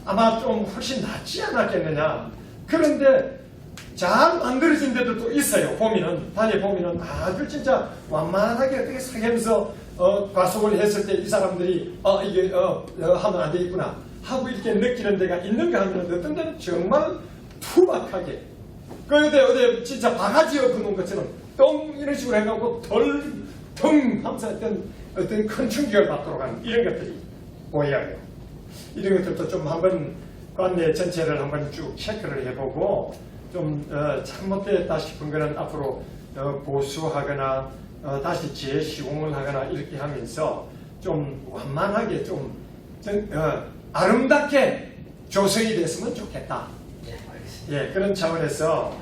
아마 좀 훨씬 낫지 않았겠느냐. 그런데 잘 만들어진 데도 있어요. 다녀보면은 아주 진짜 완만하게 어떻게 하면서 과속을 했을 때 이 사람들이 이게 하면 안 되겠구나 하고 이렇게 느끼는 데가 있는가 하면 어떤 데는 정말 투박하게 어디 진짜 바가지 엎어놓은 것처럼 똥 이런 식으로 해갖고 덜텅 하면서 어떤 큰 충격을 받도록 하는 이런 것들이 보여요. 이런 것들도 좀 한번 관내 전체를 한번 쭉 체크를 해보고 좀 잘못됐다 싶은 거는 앞으로 보수하거나 다시 재시공을 하거나 이렇게 하면서 좀 완만하게 좀 아름답게 조성이 됐으면 좋겠다. 네, 알겠습니다. 예, 그런 차원에서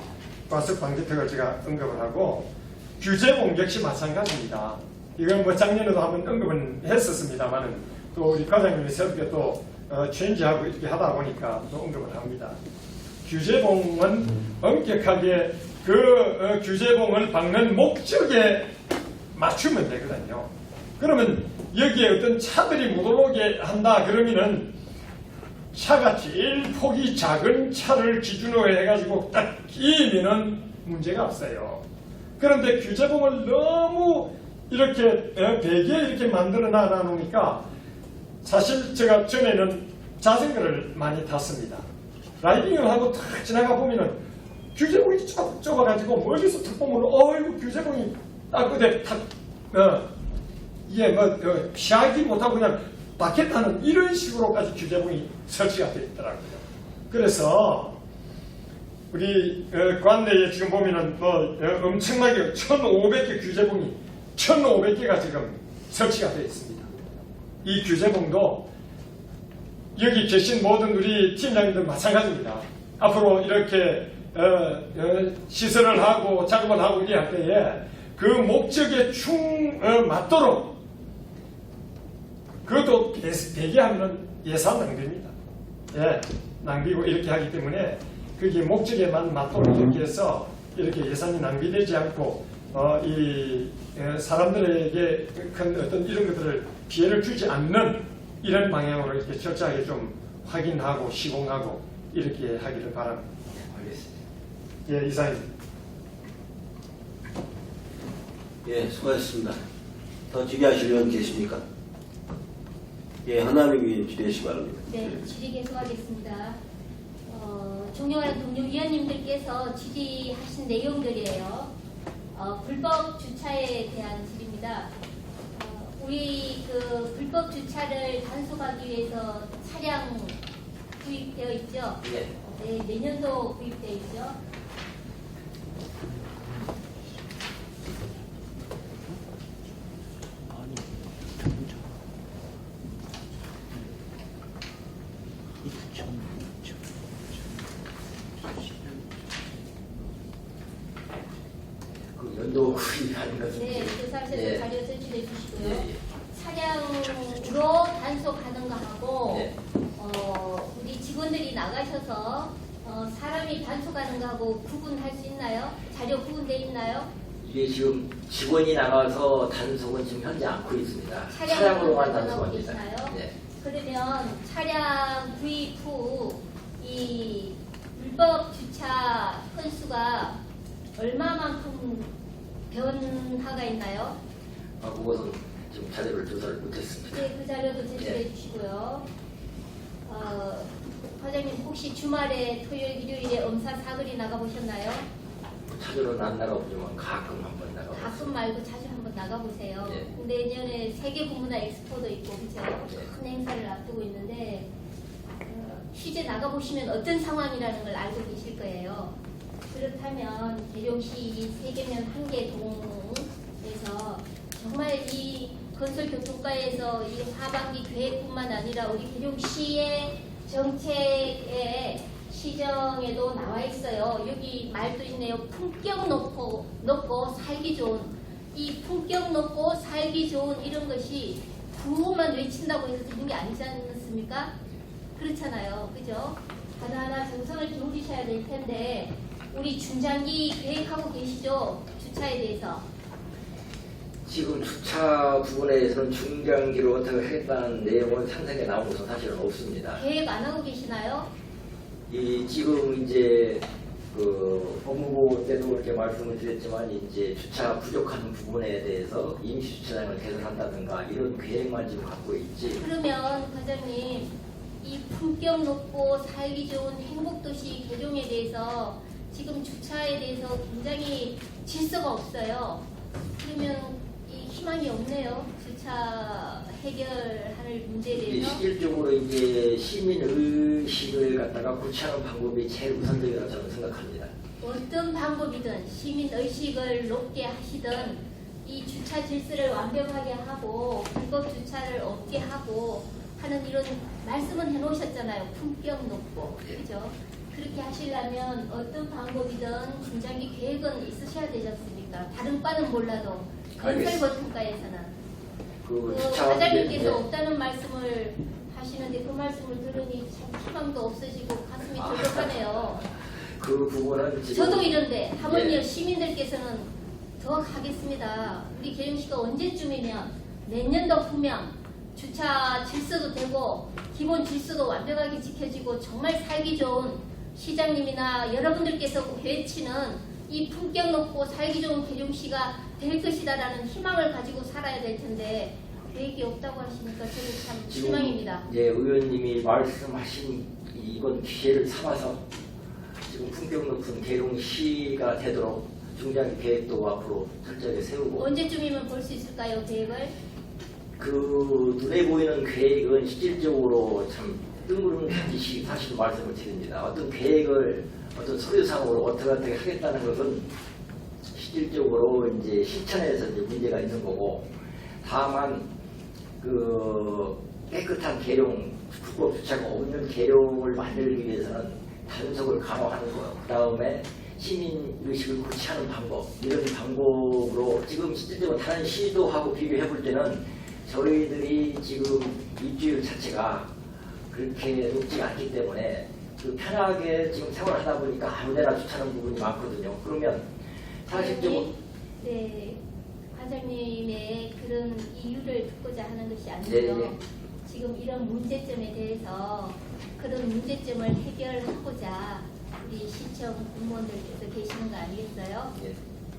과습 방지턱을 제가 언급을 하고 규제봉 역시 마찬가지입니다. 이건 뭐 작년에도 한번 언급은 했었습니다만은 또 우리 과장님이 새롭게 또 체인지하고 이렇게 하다 보니까 또 언급을 합니다. 규제봉은 엄격하게 그 규제봉을 박는 목적에 맞추면 되거든요. 그러면 여기에 어떤 차들이 못 올라오게 한다 그러면은 차가 제일 폭이 작은 차를 기준으로 해가지고 딱 끼면은 문제가 없어요. 그런데 규제봉을 너무 이렇게 베개에 이렇게 만들어 놔 놓으니까 사실 제가 전에는 자전거를 많이 탔습니다. 라이딩을 하고 탁 지나가 보면은 규제봉이 좁아가지고 멀리서 탁 보면 어이구 규제봉이 딱 그대 탁 이게 뭐 피하지 못하고 그냥 박혔다는 이런 식으로까지 규제봉이 설치가 되어 있더라고요. 그래서 우리 관내에 지금 보면은 뭐 엄청나게 1,500개 규제봉이 1,500개가 지금 설치가 되어 있습니다. 이 규제봉도 여기 계신 모든 우리 팀장님들 마찬가지입니다. 앞으로 이렇게 시설을 하고 작업을 하고 이렇게 할 때에 그 목적에 맞도록 그것도 대기하면 예산 낭비입니다. 예, 낭비고 이렇게 하기 때문에 그게 목적에만 맞도록 이렇게 해서 이렇게 예산이 낭비되지 않고 이 사람들에게 큰 어떤 이런 것들을 피해를 주지 않는 이런 방향으로 이렇게 철저하게 좀 확인하고 시공하고 이렇게 하기를 바랍니다. 알겠습니다. 예, 이상입니다. 예, 수고하셨습니다. 더 질의하실 의원 계십니까? 예, 하나님 위원 질의하시기 바랍니다. 네, 질의 계속하겠습니다. 존경하는 동료 위원님들께서 질의하신 내용들이에요. 불법 주차에 대한 질의입니다. 우리 그 불법 주차를 단속하기 위해서 차량 구입되어 있죠? 예. 네, 내년도 구입되어 있죠? 그 연도 구입하는 것은 네, 그 사실은 예. 자료 제출해 주시고요. 예, 예. 차량으로 단속하는 거 하고 네. 우리 직원들이 나가셔서 사람이 단속하는 거 하고 구분할 수 있나요? 자료 구분돼 있나요? 이게 지금 직원이 나가서 단속은 지금 현재 않고 있습니다. 차량으로만 단속하고 단속합니다. 계시나요? 네. 그러면 차량 구입 후 이 불법 주차 건수가 얼마만큼 변화가 있나요? 그것은 지금 자료를 조사를 못했습니다. 네, 그 자료도 제출해 네. 주시고요. 과장님 혹시 주말에 토요일, 일요일에 엄사 사거리 나가보셨나요? 자주는 안 나가보지만 가끔 한번 나가봤습니다. 가끔 말고 자주 한번 나가보세요. 네. 내년에 세계 문화 엑스포도 있고 그죠? 네. 큰 행사를 앞두고 있는데 실제 나가보시면 어떤 상황이라는 걸 알고 계실 거예요. 그렇다면 계룡시 세계면 한계 동에서 정말 이 건설교통과에서 이 하반기 계획뿐만 아니라 우리 계룡시의 정책의 시정에도 나와 있어요. 여기 말도 있네요. 품격 높고 살기 좋은, 이 품격 높고 살기 좋은 이런 것이 구호만 외친다고 해서 되는 게 아니지 않습니까? 그렇잖아요. 그죠? 하나하나 정성을 기울이셔야 될 텐데 우리 중장기 계획하고 계시죠? 주차에 대해서. 지금 주차 부분에서는 중장기로 어떻게 하겠다는 내용은 상상에 나온 것은 사실은 없습니다. 계획 안 하고 계시나요? 지금 이제 그 법무부 때도 그렇게 말씀을 드렸지만 이제 주차 부족한 부분에 대해서 임시 주차장을 개설한다든가 이런 계획만 지금 갖고 있지. 그러면 과장님 이 품격 높고 살기 좋은 행복도시 계룡에 대해서 지금 주차에 대해서 굉장히 질서가 없어요. 그러면 이 희망이 없네요. 주차 해결할 문제에 이게 대해서. 실질적으로 이제 시민 의식을 갖다가 고취하는 방법이 제일 우선적이라고 저는 생각합니다. 어떤 방법이든 시민 의식을 높게 하시든 이 주차 질서를 완벽하게 하고 불법 주차를 없게 하고 하는 이런 말씀은 해놓으셨잖아요. 품격 높고 그죠? 그렇게 하시려면 어떤 방법이든 중장기 계획은 있으셔야 되지 않습니까? 다른 과는 몰라도 건설보통과에서는 그 그 주차 과장님께서 네. 없다는 말씀을 하시는데 그 말씀을 들으니 참 희망도 없으시고 가슴이 들썩하네요. 그 부분은 지금 저도 이런데 하물며 네. 시민들께서는 더 가겠습니다. 우리 계룡시가 언제쯤이면 내년도 후면 주차 질서도 되고 기본 질서도 완벽하게 지켜지고 정말 살기 좋은 시장님이나 여러분들께서 외치는 이 품격 높고 살기 좋은 계룡시가 될 것이다라는 희망을 가지고 살아야 될 텐데 계획이 없다고 하시니까 저는 참 지금 실망입니다. 예, 의원님이 말씀하신 이건 기회를 삼아서 지금 품격 높은 계룡시가 되도록 중장기 계획도 앞으로 철저하게 세우고 언제쯤이면 볼 수 있을까요, 계획을? 그 눈에 보이는 계획은 실질적으로 참 뜬구름같이 사실 말씀을 드립니다. 어떤 계획을 어떤 서류상으로 어떻게 하겠다는 것은 실질적으로 이제 실천에서 이제 문제가 있는 거고, 다만 그 깨끗한 계룡, 불법 주차가 없는 계룡을 만들기 위해서는 단속을 강화하는 거, 그 다음에 시민 의식을 고취하는 방법, 이런 방법으로 지금 실질적으로 다른 시도하고 비교해 볼 때는 저희들이 지금 입주율 자체가 그렇게 높지가 않기 때문에 그 편하게 지금 생활하다 보니까 아무데나 주차하는 부분이 많거든요. 그러면 사실적으로 네, 과장님의 그런 이유를 듣고자 하는 것이 아니고요. 네. 지금 이런 문제점에 대해서 그런 문제점을 해결하고자 우리 시청 공무원들께서 계시는 거 아니겠어요? 예.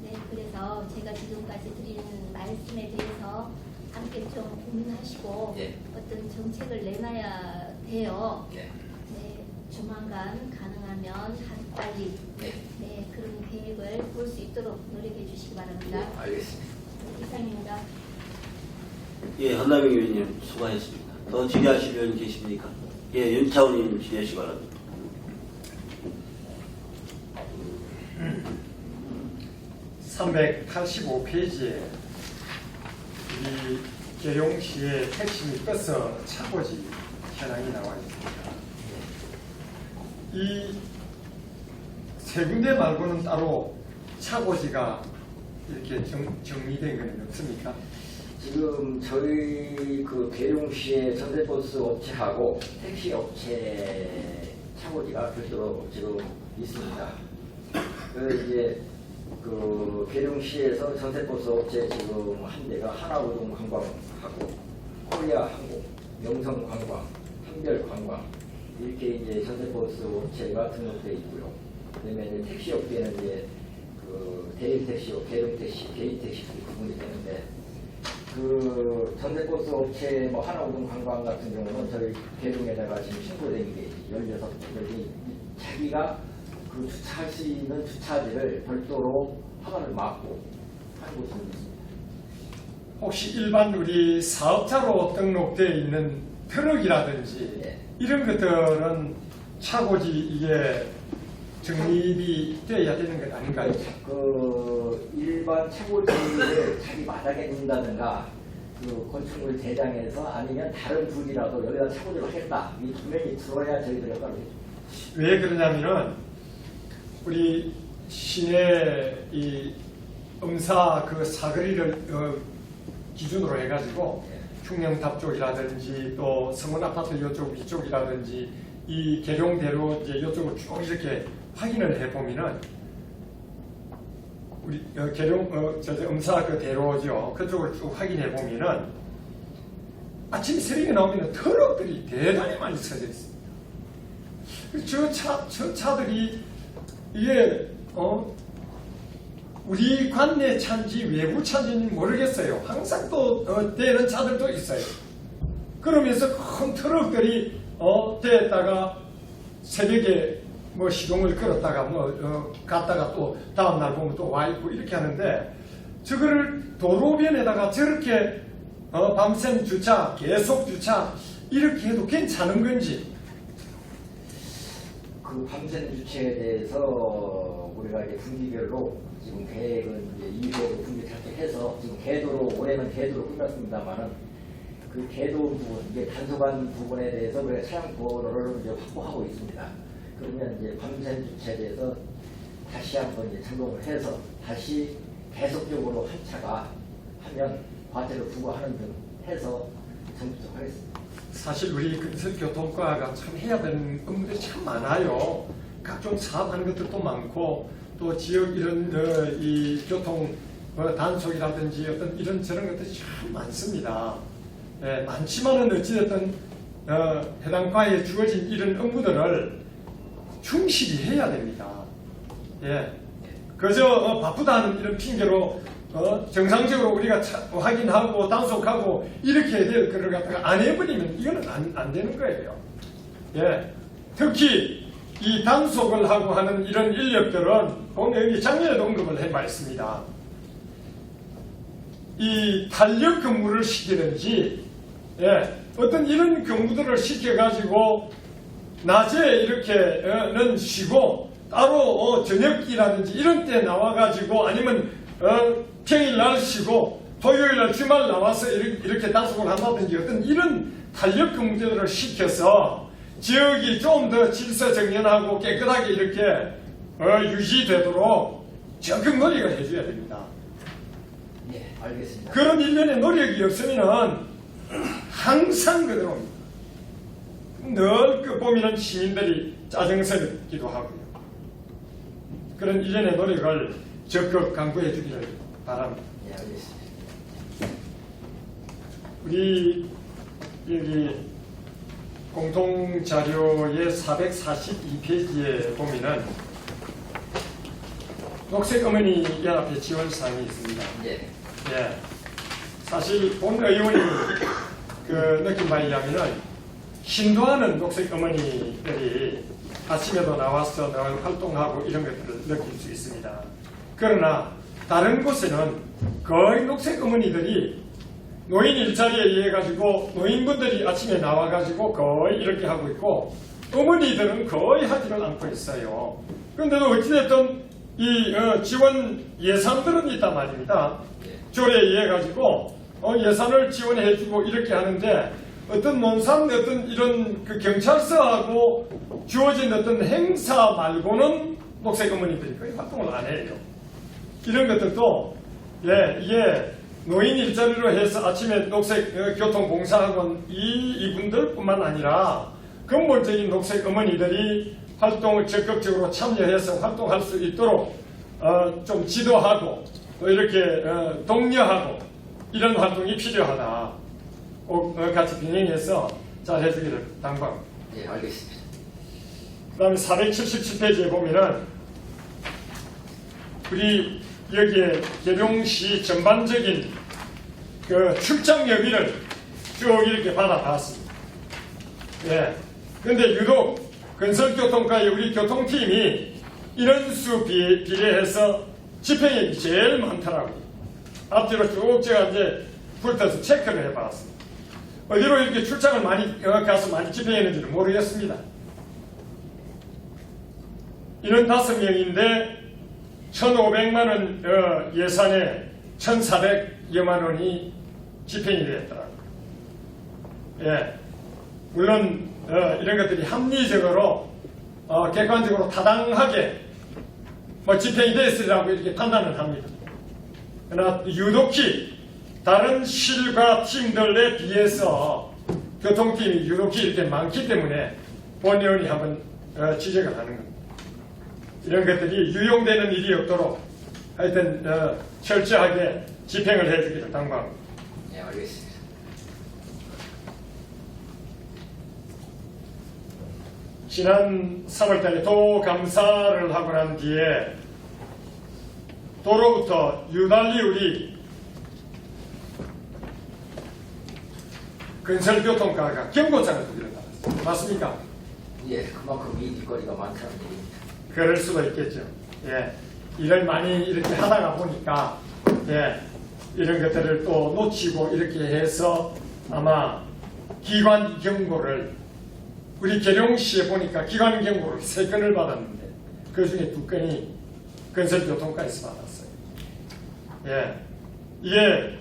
네, 그래서 제가 지금까지 드린 말씀에 대해서 함께 좀 고민하시고 예. 어떤 정책을 내놔야 돼요. 예. 네, 조만간 가능하면 빨리 예. 네, 그런 계획을 볼 수 있도록 노력해 주시기 바랍니다. 예, 알겠습니다. 네, 이상입니다. 예, 한남영 의원님 수고하셨습니다. 더 질의하실 의원 계십니까? 예, 윤차원 의원님 질의하시기 바랍니다. 385페이지에 우리 계룡시의 택시 및 버스 차고지 현황이 나와 있습니다. 이 세 군데 말고는 따로 차고지가 이렇게 정리된 건 없습니까? 지금 저희 그 계룡시의 전세버스 업체하고 택시 업체 차고지가 별도로 지금 있습니다. 그 이제 그 계룡시에서 전세버스 업체 지금 한 대가 하나우동 관광하고 코리아 항공, 명성 관광, 한별 관광 이렇게 이제 전세버스 업체가 등록되어 있고요. 그다음에 이제 택시 업계는 이제 그 대일 택시업, 계룡 택시, 개인 택시 구분이 되는데 그 전세버스 업체 뭐 하나우동 관광 같은 경우는 저희 계룡에다가 지금 신고된 게 16곳이 자기가 그 주차할 수 있는 주차지를 별도로 허가를 막고 하는 곳이 있습니다. 혹시 일반 우리 사업자로 등록되어 있는 트럭이라든지 네. 이런 것들은 차고지 이게 정립이 되어야 되는 것 아닌가요? 그 일반 차고지를 자기 마당에 둔다든가 그 건축물 대장에서 아니면 다른 분이라도 여기다 차고지를 하겠다 이 두 명이 들어야 저희들 역할을 해요. 왜 그러냐면은 우리 시내 이 음사 그 사거리를 기준으로 해가지고 흉령탑 쪽이라든지 또 성원 아파트 이쪽 위쪽이라든지 이 계룡대로 이제 이쪽을 쭉 이렇게 확인을 해보면은 우리 계룡 음사 그 대로죠. 그쪽을 쭉 확인해 보면은 아침 새벽에 나오면 트럭들이 대단히 많이 서져 있습니다. 저 차들이 이게 우리 관내 차인지 외부 차인지 모르겠어요. 항상 또 되는 차들도 있어요. 그러면서 큰 트럭들이 대다가 새벽에 뭐 시동을 걸었다가 갔다가 또 다음 날 보면 또 와 있고 이렇게 하는데 저거를 도로변에다가 저렇게 밤샘 주차, 계속 주차 이렇게 해도 괜찮은 건지. 그 밤샘 주체에 대해서 우리가 이제 분기별로 지금 계획은 이제 2회로 분기 탈퇴해서 지금 계도로 올해는 계도로 끝났습니다만은 그 계도 부분 이제 단속한 부분에 대해서 우리가 차량 보호를 이제 확보하고 있습니다. 그러면 이제 밤샘 주체에 대해서 다시 한번 이제 점검을 해서 다시 계속적으로 한 차가 하면 과태료 부과하는 등 해서 정부적 하겠습니다. 사실 우리 건설교통과가 참 해야 되는 업무들이 참 많아요. 각종 사업하는 것들도 많고 또 지역 이런 이 교통 단속이라든지 어떤 이런 저런 것들이 참 많습니다. 예, 많지만은 어찌됐든 해당 과에 주어진 이런 업무들을 충실히 해야 됩니다. 예, 그저 바쁘다는 이런 핑계로 정상적으로 우리가 확인하고 단속하고 이렇게 해야 될 거를 갖다가 안 해버리면 이거는 안 되는 거예요. 예, 특히 이 단속을 하고 하는 이런 인력들은 오늘 여기 작년에도 언급을 해봤습니다. 이 탄력 근무를 시키든지 예, 어떤 이런 근무들을 시켜가지고 낮에 이렇게는 쉬고 따로 저녁이라든지 이런 때 나와가지고 아니면 평일날 쉬고 토요일날 주말 나와서 이렇게 단속을 한다든지 어떤 이런 탄력 근무제도를 시켜서 지역이 좀 더 질서 정연하고 깨끗하게 이렇게 유지되도록 적극 노력을 해줘야 됩니다. 예, 알겠습니다. 그런 일련의 노력이 없으면 항상 그대로입니다. 늘 그 보면은 시민들이 짜증스럽기도 하고요. 그런 일련의 노력을 적극 강구해 주기를 바랍니다. 예, 알겠습니다. 우리 여기 공통자료의 442페이지에 보면은 녹색 어머니 연합회 지원사항이 있습니다. 예. 예. 사실 본 의원이 그 느낀 바에 의하면은 신도하는 녹색 어머니들이 아침에도 나와서 활동하고 이런 것들을 느낄 수 있습니다. 그러나 다른 곳에는 거의 녹색 어머니들이 노인 일자리에 의해 가지고 노인분들이 아침에 나와 가지고 거의 이렇게 하고 있고 어머니들은 거의 하지를 않고 있어요. 그런데도 어찌됐든 이 지원 예산들은 있단 말입니다. 조례에 의해 가지고 예산을 지원해주고 이렇게 하는데 어떤 논산 어떤 이런 그 경찰서하고 주어진 어떤 행사 말고는 녹색 어머니들이 거의 활동을 안 해요. 이런 것들도 예, 이게 노인 일자리로 해서 아침에 녹색 교통봉사학원 이분들뿐만 아니라 근본적인 녹색 어머니들이 활동을 적극적으로 참여해서 활동할 수 있도록 좀 지도하고 또 이렇게 독려하고 이런 활동이 필요하다. 꼭 같이 병행해서 잘 해주기를 당부합니다. 예, 알겠습니다. 그 다음에 477페이지에 보면은 우리 여기에 계룡시 전반적인 그 출장 여비를 쭉 이렇게 받아봤습니다. 예. 근데 유독 건설교통과의 우리 교통팀이 인원수 비례해서 집행액이 제일 많더라고요. 앞뒤로 쭉 제가 이제 훑어서 체크를 해봤습니다. 어디로 이렇게 출장을 많이 가서 많이 집행했는지는 모르겠습니다. 이런 5명인데 1,500만 원 예산에 1,400여만 원이 집행이 됐더라고요. 예. 물론 이런 것들이 합리적으로 객관적으로 타당하게 집행이 됐으리라고 이렇게 판단을 합니다. 그러나 유독히 다른 실과 팀들에 비해서 교통팀이 유독히 이렇게 많기 때문에 본 의원이 한번 지적을 하는 겁니다. 이런 것들이 유용되는 일이 없도록 하여튼 철저하게 집행을 해주기를 당부합니다. 예, 알겠습니다. 지난 3월달에 도 감사를 하고 난 뒤에 도로부터 유달리 우리 건설교통과가 경고장을 두기를 받았습니다. 맞습니까? 예, 그만큼 일거리가 많다는 얘기입니다. 그럴 수도 있겠죠. 예. 일을 많이 이렇게 하다가 보니까 예, 이런 것들을 또 놓치고 이렇게 해서 아마 기관 경고를 우리 계룡시에 보니까 기관 경고를 3건을 받았는데 그 중에 2건이 건설교통과에서 받았어요. 예, 이게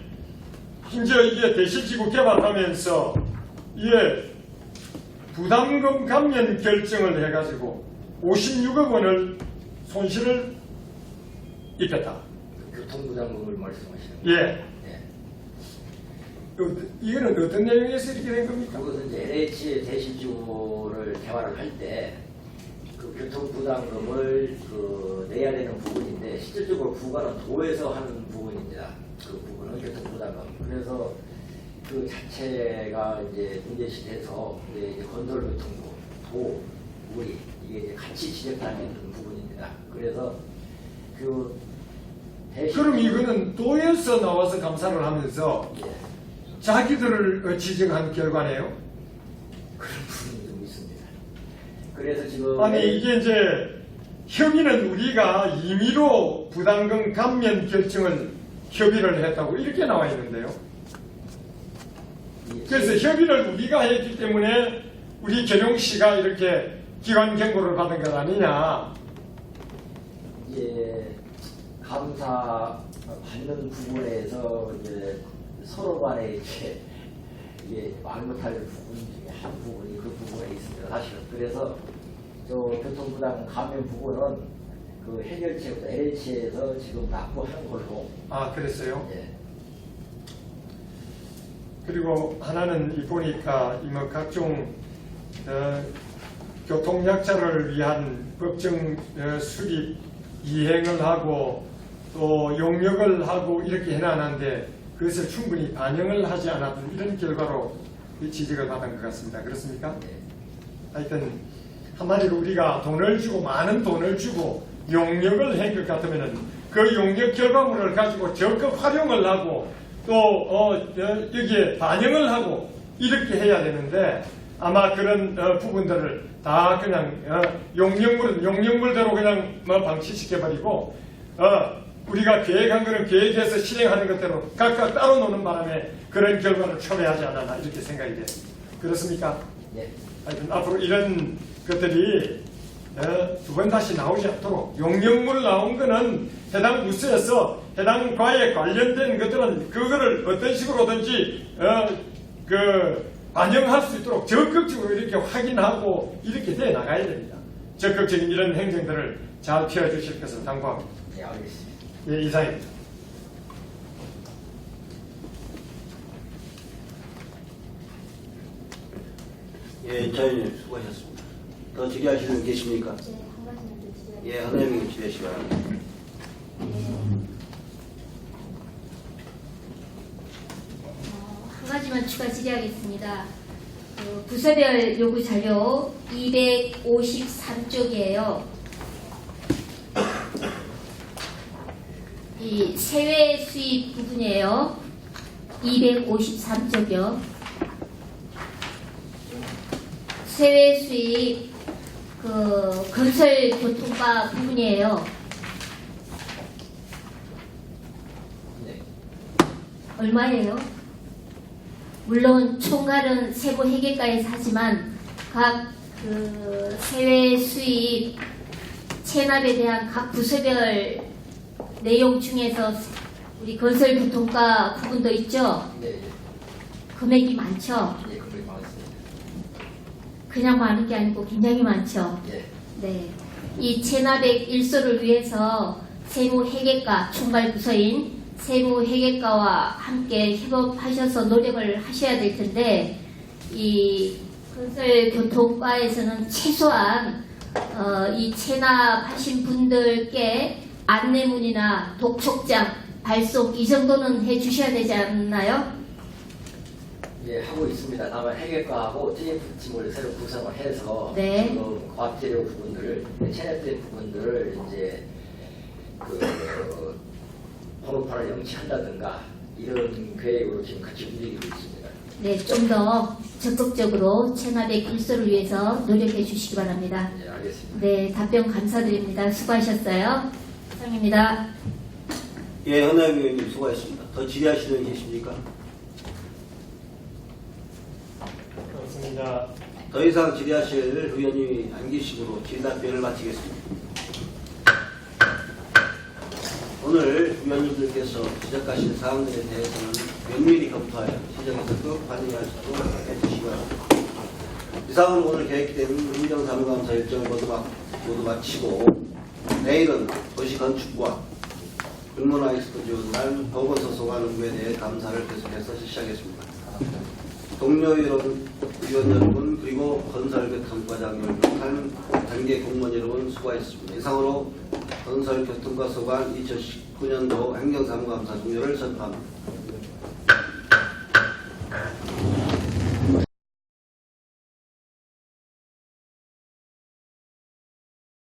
심지어 이게 대실지구 개발하면서 이게 부담금 감면 결정을 해가지고 56억 원을 손실을 입혔다. 교통부담금을 말씀하시는 예. 거예요? 예. 이거는 어떤 내용에서 이렇게 된 겁니까? 그것은 이제 LH 대실지구를 개발을 할 때 그 교통부담금을 내야 되는 부분인데 실질적으로 부과는 도에서 하는 부분입니다. 그 부분은 교통부담금. 그래서 그 자체가 이제 문제시 돼서 이제 건설교통부, 도, 우리 이게 이제 같이 지적하는 부분입니다. 그래서 그 그럼 이거는 도에서 나와서 감사를 하면서 예, 자기들을 지적한 결과네요? 그런 부분이 좀 있습니다. 그래서 지금 아니 이게 이제 협의는 우리가 임의로 부담금 감면 결정을 협의를 했다고 이렇게 나와 있는데요. 그래서 협의를 우리가 했기 때문에 우리 계룡시가 이렇게 기관 경고를 받은 것 아니냐. 이제 감사 받는 부분에서 이제 서로 간에 이게 말 못할 부분 중에 한 부분이 그 부분에 있습니다. 사실은. 그래서 저 교통부담 감면 부분은 그 해결책부터 LH에서 지금 납부하는 걸로. 아 그랬어요? 예. 그리고 하나는 이 보니까 뭐 각종 교통약자를 위한 법정 수립 이행을 하고 또 용역을 하고 이렇게 해놨는데 그것을 충분히 반영을 하지 않았던 이런 결과로 지적을 받은 것 같습니다. 그렇습니까? 하여튼 한마디로 우리가 돈을 주고 많은 돈을 주고 용역을 한 것 같으면은 그 용역 결과물을 가지고 적극 활용을 하고 또 여기에 반영을 하고 이렇게 해야 되는데 아마 그런 부분들을 다 그냥 용역물은 용역물대로 그냥 방치시켜버리고 우리가 계획한 거는 계획해서 실행하는 것대로 각각 따로 노는 바람에 그런 결과를 초래하지 않았나 이렇게 생각이 됐습니다. 그렇습니까? 예. 하여튼 앞으로 이런 것들이 두 번 다시 나오지 않도록 용역물 나온 거는 해당 부서에서 해당 과에 관련된 것들은 그거를 어떤 식으로든지 반영할 수 있도록 적극적으로 이렇게 확인하고 이렇게 돼 나가야 됩니다. 적극적인 이런 행정들을 잘 피워주실 것을 당부합니다. 네, 알겠습니다. 예, 이상입니다. 예, 자연님 수고하셨습니다. 더 질의하시는 분 계십니까? 네, 한 가지만 더 질의하겠습니다. 예, 하나님이 질의하시기 바랍니다. 한 가지만 추가 질의하겠습니다. 부서별 요구 자료 253쪽이에요. 이 세외 수입 부분이에요. 253쪽이요. 세외 수입 건설 교통과 부분이에요. 네. 얼마예요? 물론 총괄은 세부 회계과에서 하지만 각 세외 수입 체납에 대한 각 부서별 내용 중에서 우리 건설교통과 부분도 있죠? 네. 금액이 많죠? 예, 금액이 많습니다. 그냥 많은 게 아니고 굉장히 많죠? 예. 네. 이 체납액 일소를 위해서 세무회계과 총괄부서인 세무회계과와 함께 협업하셔서 노력을 하셔야 될 텐데 이 건설교통과에서는 최소한 이 체납하신 분들께 안내문이나 독촉장 발송 이 정도는 해주셔야 되지 않나요? 예, 하고 있습니다. 다만 회계과하고 TF팀을 새로 구성을 해서 네. 지금 과학재료 부분들을 체납된 부분들을 이제 번호판을 영치한다든가 이런 계획으로 지금 같이 움직이고 있습니다. 네, 좀 더 적극적으로 체납액 일소를 위해서 노력해 주시기 바랍니다. 예, 알겠습니다. 네, 답변 감사드립니다. 수고하셨어요. 이상입니다. 예, 현남 의원님 수고하셨습니다. 더 질의하시는 분 계십니까? 그렇습니다. 더 이상 질의하실 의원님이 안 계시므로 질의답변을 마치겠습니다. 오늘 의원님들께서 지적하신 사항들에 대해서는 면밀히 검토하여 시정에 적극 반영할 수 있도록 해주시기 바랍니다. 이상으로 오늘 계획된 행정사무감사 일정을 모두 마치고 내일은 도시건축과 불문화익스포 지원단 보고서 소관 의무에 대해 감사를 계속해서 실시하겠습니다. 동료 의원 여러분 그리고 건설교통과장 여러분 비롯한 단계 공무원 여러분 수고하셨습니다. 이상으로 건설교통과 소관 2019년도 행정사무감사 종료를 선포합니다.